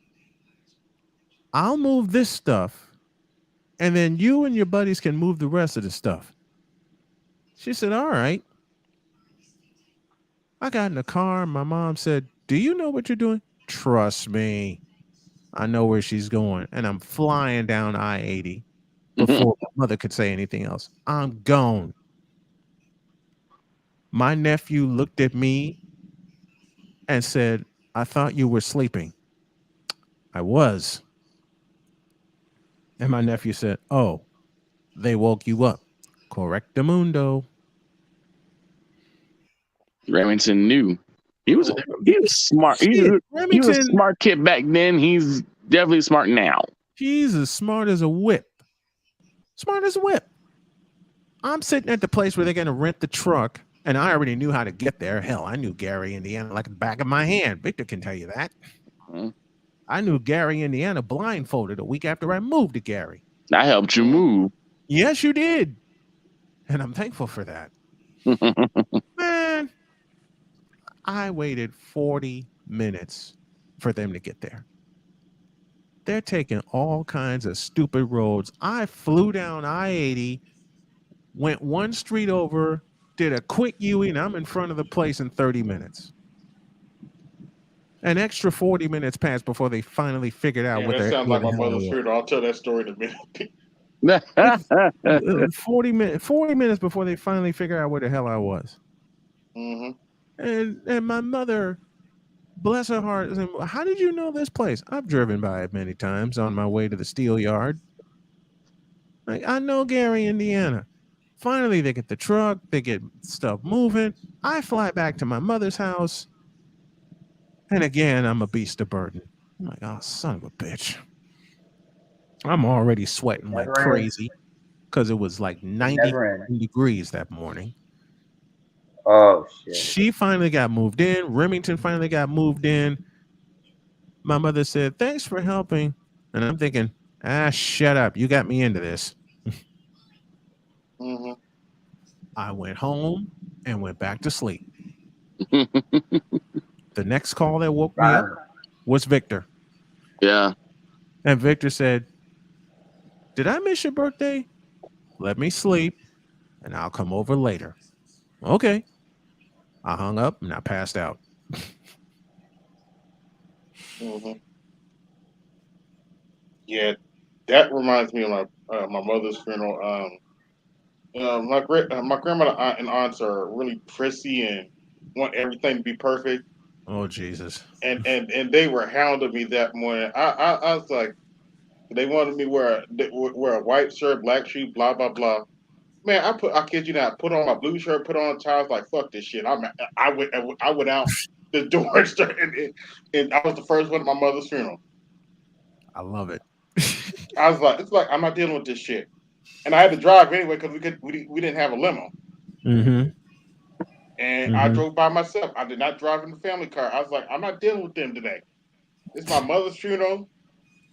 I'll move this stuff, and then you and your buddies can move the rest of the stuff. She said, all right. I got in the car. My mom said, do you know what you're doing? Trust me. I know where she's going. And I'm flying down I 80 before my mother could say anything else. I'm gone. My nephew looked at me and said, I thought you were sleeping. I was. And my nephew said, oh, they woke you up. Correctamundo. Remington knew. He was Oh, he was smart. shit. He was a Remington, smart kid back then. He's definitely smart now. he's as smart as a whip. Smart as a whip. I'm sitting at the place where they're going to rent the truck, and I already knew how to get there. Hell, I knew Gary, Indiana, like the back of my hand. Victor can tell you that. Mhm. I knew Gary, Indiana, blindfolded a week after I moved to Gary. I helped you move. Yes, you did. And I'm thankful for that. Man, I waited 40 minutes for them to get there. They're taking all kinds of stupid roads. I flew down I 80, went one street over, did a quick U, and I'm in front of the place in 30 minutes. An extra 40 minutes passed before they finally figured out Damn, what that the, sounds where like the my hell I mother's was. funeral. I'll tell that story in a minute. It's 40 minutes before they finally figured out where the hell I was. hmm And my mother, bless her heart, said, how did you know this place? I've driven by it many times on my way to the steel yard. Like, I know Gary, Indiana. Finally, they get the truck, they get stuff moving. I fly back to my mother's house. And again, I'm a beast of burden. I'm like, oh, son of a bitch. I'm already sweating like Never ends. crazy because it was like It 90 never ends. degrees that morning. Oh shit. She finally got moved in. Remington finally got moved in. My mother said, thanks for helping. And I'm thinking, shut up. You got me into this. hmm I went home and went back to sleep. The next call that woke me up Finally. was Victor. Yeah. And Victor said, did I miss your birthday? Let me sleep and I'll come over later. Okay. I hung up and I passed out. hmm Yeah, that reminds me of my mother's funeral. My grandmother and aunts are really prissy and want everything to be perfect, Oh, Jesus. and they were hounding me that morning. I was like, they wanted me wear a white shirt, black shoe, blah blah blah. Man, I kid you not, put on my blue shirt, put on a tie. I was like, fuck this shit. I went out the door and and I was the first one at my mother's funeral. I love it. I was like, it's like I'm not dealing with this shit. And I had to drive anyway because we didn't have a limo. Mm-hmm. And I Mm-hmm. drove by myself. I did not drive in the family car. I was like, I'm not dealing with them today. It's my mother's funeral.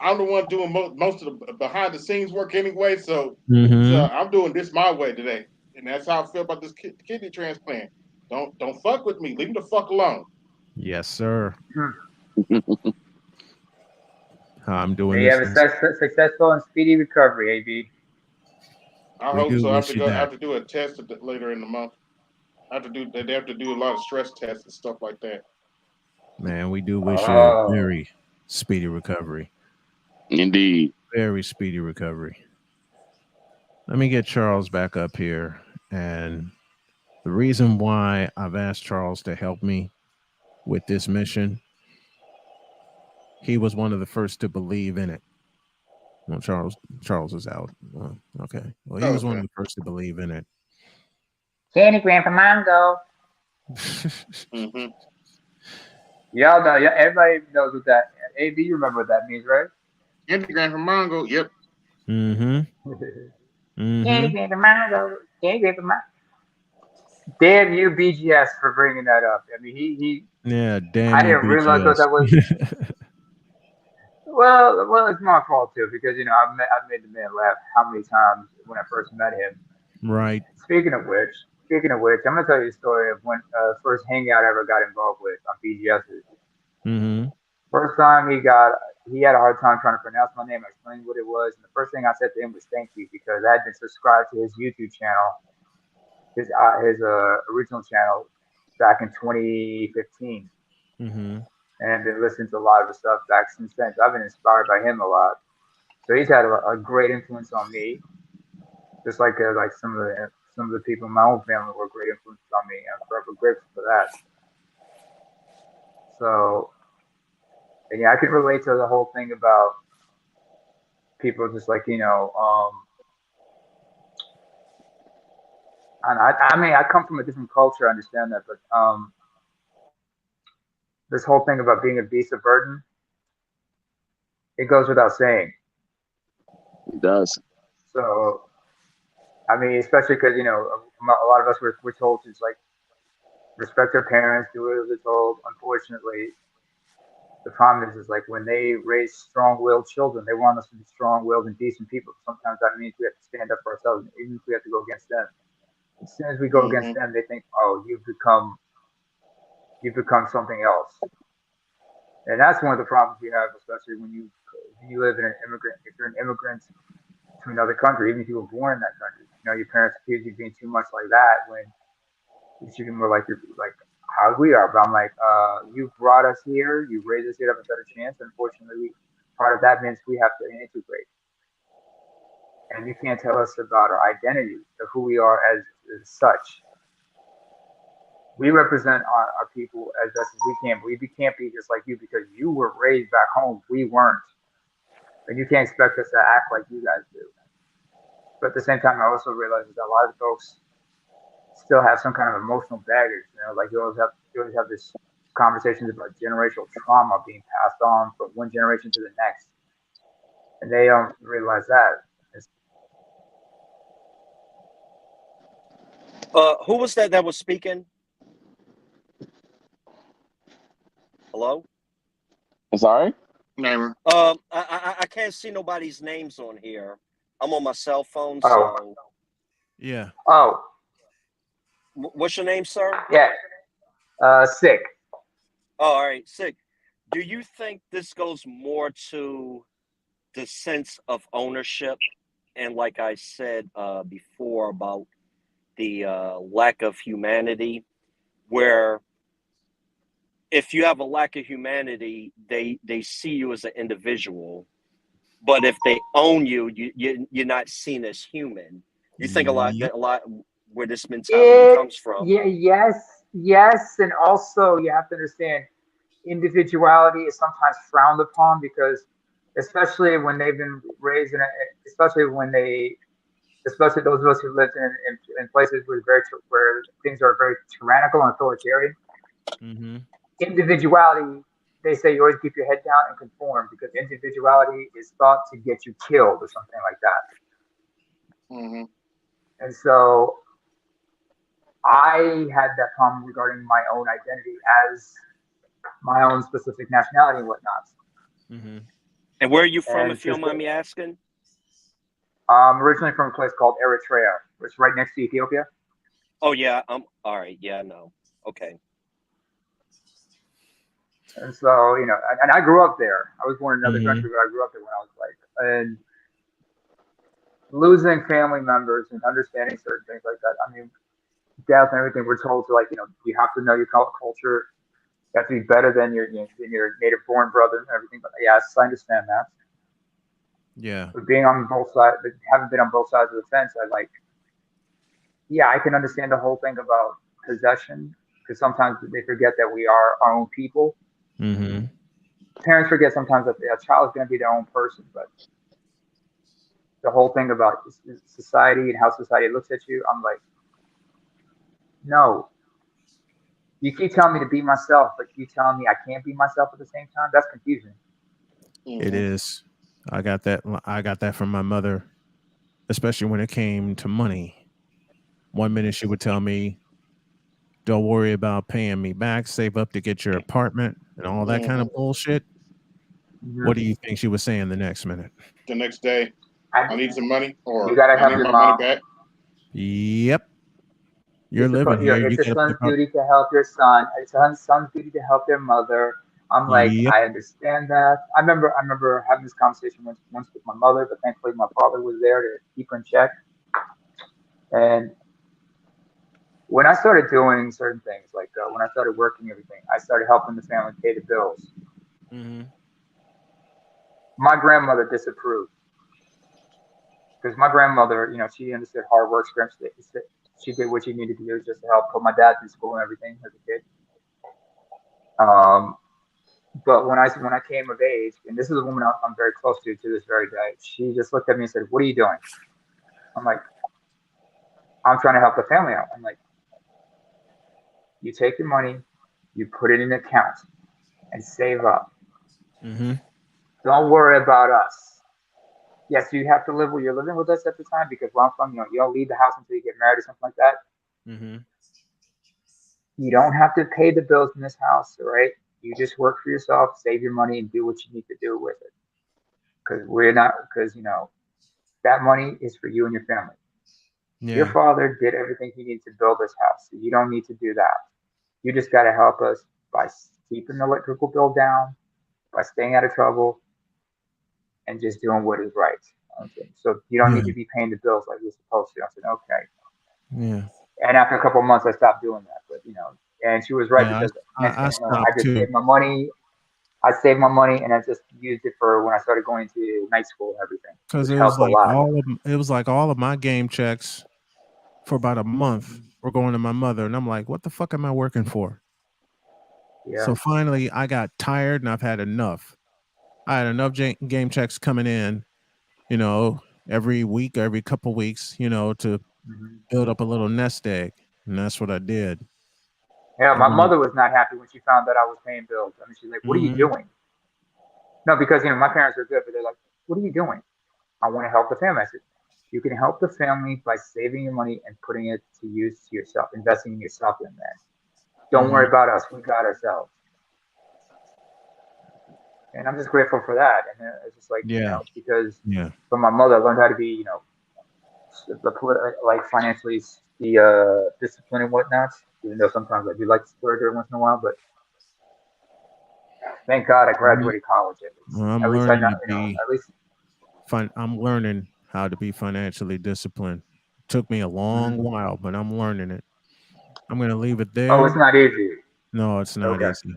I'm the one doing most of the behind the scenes work anyway. So Mm-hmm. I'm doing this my way today. And that's how I feel about this kidney transplant. Don't fuck with me. Leave me the fuck alone. Yes, sir. Hmm. How I'm doing May you this have a next. successful and speedy recovery, AB. I We hope do so. wish you I that. have to do a test later in the month. I have to do. They have to do a lot of stress tests and stuff like that. Man, we do wish you a Oh, very speedy recovery. Indeed. Very speedy recovery. Let me get Charles back up here. And the reason why I've asked Charles to help me with this mission, he was one of the first to believe in it. Well, Charles is out. Okay. Well, he was one of Okay. the first to believe in it. Candy Grandpa Mango. hmm Y'all know, everybody knows what that. AB, you remember what that means, right? Instagram from Mongo. Yep. Mm-hmm. Candy Mm-hmm. Grandpa Mango. Candy Grandpa Mango. Damn you, BGS, for bringing that up. I mean, Yeah, damn I you, didn't realize what BGS. that was. Well, it's my fault too because I've made the man laugh how many times when I first met him. Right. Speaking of which, I'm gonna tell you a story of when first hangout I ever got involved with on BGS. Mm-hmm. First time he had a hard time trying to pronounce my name. I explained what it was, and the first thing I said to him was thank you because I had been subscribed to his YouTube channel, his original channel, back in 2015, Mm-hmm. and I've been listening to a lot of his stuff back since then. So I've been inspired by him a lot. So he's had a great influence on me, just like some of the people in my own family were great influences on me. I'm forever grateful for that. So, and yeah, I can relate to the whole thing about people just like and I mean I come from a different culture, I understand that, but this whole thing about being a beast of burden, it goes without saying. It does. So I mean, especially because a lot of us were told to just like respect our parents, do what they're told. Unfortunately, the problem is like when they raise strong-willed children, they want us to be strong-willed and decent people. Sometimes that means we have to stand up for ourselves, even if we have to go against them. As soon as we go against Mm-hmm. them, they think, "Oh, you've become something else." And that's one of the problems you have, especially when you live in an immigrant. If you're an immigrant to another country, even if you were born in that country, your parents accuse you of being too much like that when you should be more like how we are. But I'm like, you brought us here, you raised us here to have a better chance. Unfortunately, part of that means we have to integrate, and you can't tell us about our identity of who we are as such. We represent our people as best as we can, but we can't be just like you because you were raised back home. We weren't. And you can't expect us to act like you guys do. But at the same time, I also realize that a lot of folks still have some kind of emotional baggage. Like you always have this conversations about generational trauma being passed on from one generation to the next, and they don't realize that. Who was that was speaking? Hello. Sorry. Neighbor. I can't see nobody's names on here. I'm on my cell phone, Oh, so Yeah. oh, what's your name, sir? yeah, sick. Oh, all right, sick. Do you think this goes more to the sense of ownership, and like I said before about the lack of humanity, where if you have a lack of humanity, they see you as an individual, but if they own you're not seen as human. You think Yep. a lot where this mentality It, comes from. yeah, yes, and also you have to understand individuality is sometimes frowned upon because, especially when they've been raised especially when especially those of us who lived in places where things are very tyrannical and authoritarian. Mm-hmm. Individuality, they say you always keep your head down and conform because individuality is thought to get you killed or something like that. Mm-hmm. And so I had that problem regarding my own identity as my own specific nationality and whatnot. Mm-hmm. And where are you from, And if you don't just mind me asking? I'm originally from a place called Eritrea, which is right next to Ethiopia. Oh yeah, all right. Yeah, no. Okay. And so, and I grew up there. I was born in another Mm-hmm. country, but I grew up there when I was and losing family members and understanding certain things like that. I mean, death and everything. We're told to you have to know your culture. You have to be better than your native born brother and everything. But yes, I understand that. Yeah. But being on both sides, but having been on both sides of the fence, yeah, I can understand the whole thing about possession because sometimes they forget that we are our own people. Mm-hmm. Parents forget sometimes that a child is going to be their own person, but the whole thing about society and how society looks at you, I'm like, no, you keep telling me to be myself, but you telling me I can't be myself at the same time. That's confusing. It Mm-hmm. is. I got that. I got that from my mother, especially when it came to money. One minute she would tell me, "Don't worry about paying me back. Save up to get your apartment and all that kind Mm-hmm. of bullshit." Mm-hmm. What do you think she was saying the next minute? The next day, I, I need some money, you or gotta I help need your my money mom. back. Yep. You're living here. You It's a got to son's pick up. duty to help your son. It's a son's duty to help their mother. I'm like, Yep. I understand that. I remember having this conversation once with my mother, but thankfully my father was there to keep her in check. And when I started doing certain things, like when I started working everything, I started helping the family pay the bills. Mm-hmm. My grandmother disapproved because my grandmother, she understood hard work. She did what she needed to do just to help put my dad through school and everything as a kid. But when I came of age, and this is a woman I'm very close to this very day, she just looked at me and said, "What are you doing?" I'm like, "I'm trying to help the family out." I'm like, "You take your money, you put it in an account, and save up. Mm-hmm. Don't worry about us. Yes, you have to live where you're living with us at the time because where I'm from, you don't leave the house until you get married or something like that. Mm-hmm. You don't have to pay the bills in this house, all right? You just work for yourself, save your money, and do what you need to do with it. Because that money is for you and your family. Your Yeah. father did everything he needed to build this house, so you don't need to do that. You just got to help us by keeping the electrical bill down, by staying out of trouble, and just doing what is right." Okay. So you don't Yeah. need to be paying the bills like you're supposed to. I said, okay. Yeah. And after a couple of months, I stopped doing that. But and she was right Yeah. because next I thing I know, I stopped just too. saved my money. I saved my money and I just used it for when I started going to night school and everything, Because which helped a lot. it was like all of my game checks for about a month were going to my mother, and I'm like, what the fuck am I working for? Yeah. So finally, I got tired, and I've had enough. I had enough game checks coming in, you know, every week, every couple weeks, to Mm-hmm. build up a little nest egg, and that's what I did. Yeah. And My then, mother was not happy when she found that I was paying bills. I mean, she's like, "What are you mhm, doing?" No, because my parents are good, but they're like, "What are you doing?" I want to help the family. I said, "You can help the family by saving your money and putting it to use to yourself, investing in yourself in that. Don't worry mhm, about us. We got ourselves." And I'm just grateful for that. And it's just like, yeah, because yeah, from my mother, I learned how to be, like financially disciplined and whatnot. Even though sometimes I do like to splurge every once in a while, but thank God I I'm, graduated college at least. I'm At least I learning not, to be at least. I'm learning how to be financially disciplined. Took me a long Mhm. while, but I'm learning it. I'm gonna leave it Oh, it's there. not easy. No, it's not Okay. easy.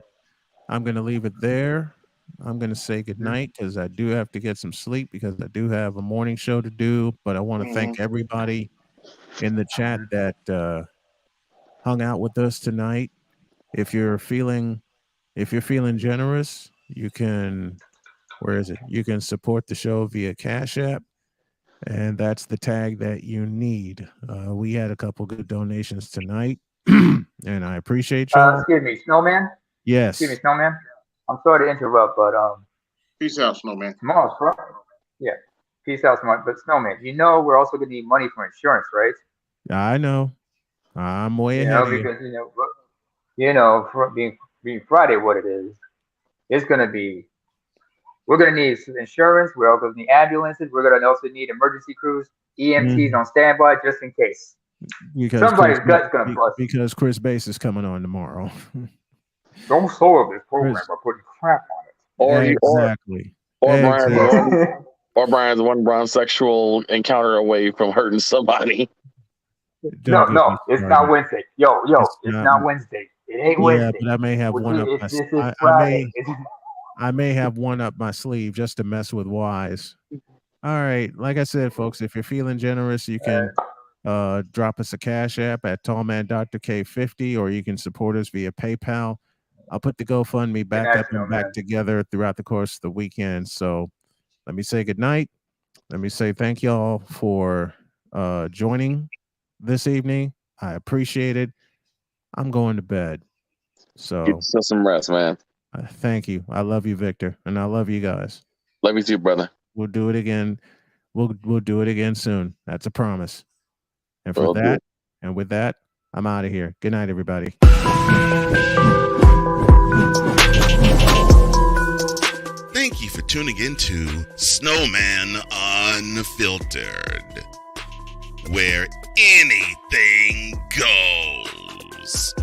I'm gonna leave it there. I'm gonna say Hmm. goodnight because I do have to get some sleep because I do have a morning show to do. But I want to Mm-hmm. thank everybody in the chat Hmm. that hung out with us tonight. If you're feeling if you're feeling generous, you can where is it? You can support the show via Cash App, and that's the tag that you need. We had a couple good donations tonight, and I appreciate y'all. Excuse me, Snowman. Excuse me, Yes, Snowman. I'm sorry to interrupt, but Peace out, Snowman. tomorrow's Friday. Yeah. Peace out, Snowman. But Snowman, we're also gonna need money for insurance, right? I know. I'm way ahead of you. Because for being Friday, what it is, it's gonna be. We're gonna need some insurance. We're also gonna need ambulances. We're gonna also need emergency crews, EMTs Mhm. on standby just in case Because somebody's gut's gonna bust. Because Chris Bass is coming on tomorrow. Don't soil this program Chris, by putting crap on Or he exactly, or Brian's exactly. one it. or Brian's one brown sexual encounter away from hurting somebody. Don't get No, me it's not started. Wednesday. Yo, It's it's not. not Wednesday. It ain't Yeah, Wednesday. but I may have one up my. This is I Friday. may have one up my sleeve just to mess with Wise. All right, like I said, folks, if you're feeling generous, you can drop us a cash app at Tallman Dr. K50, or you can support us via PayPal. I'll put the GoFundMe Good back night, up and back Snowman. together throughout the course of the weekend. So let me say good night. Let me say thank y'all for joining this evening. I appreciate it. I'm going to bed. Get So yourself some rest, man. thank you. I love you, Victor, and I love you guys. Love you too, brother. We'll do it again. We'll do it again soon. That's a promise. And for Will do. that, and with that, I'm out of here. Good night, everybody. Thank you for tuning in to Snowman Unfiltered, where anything goes.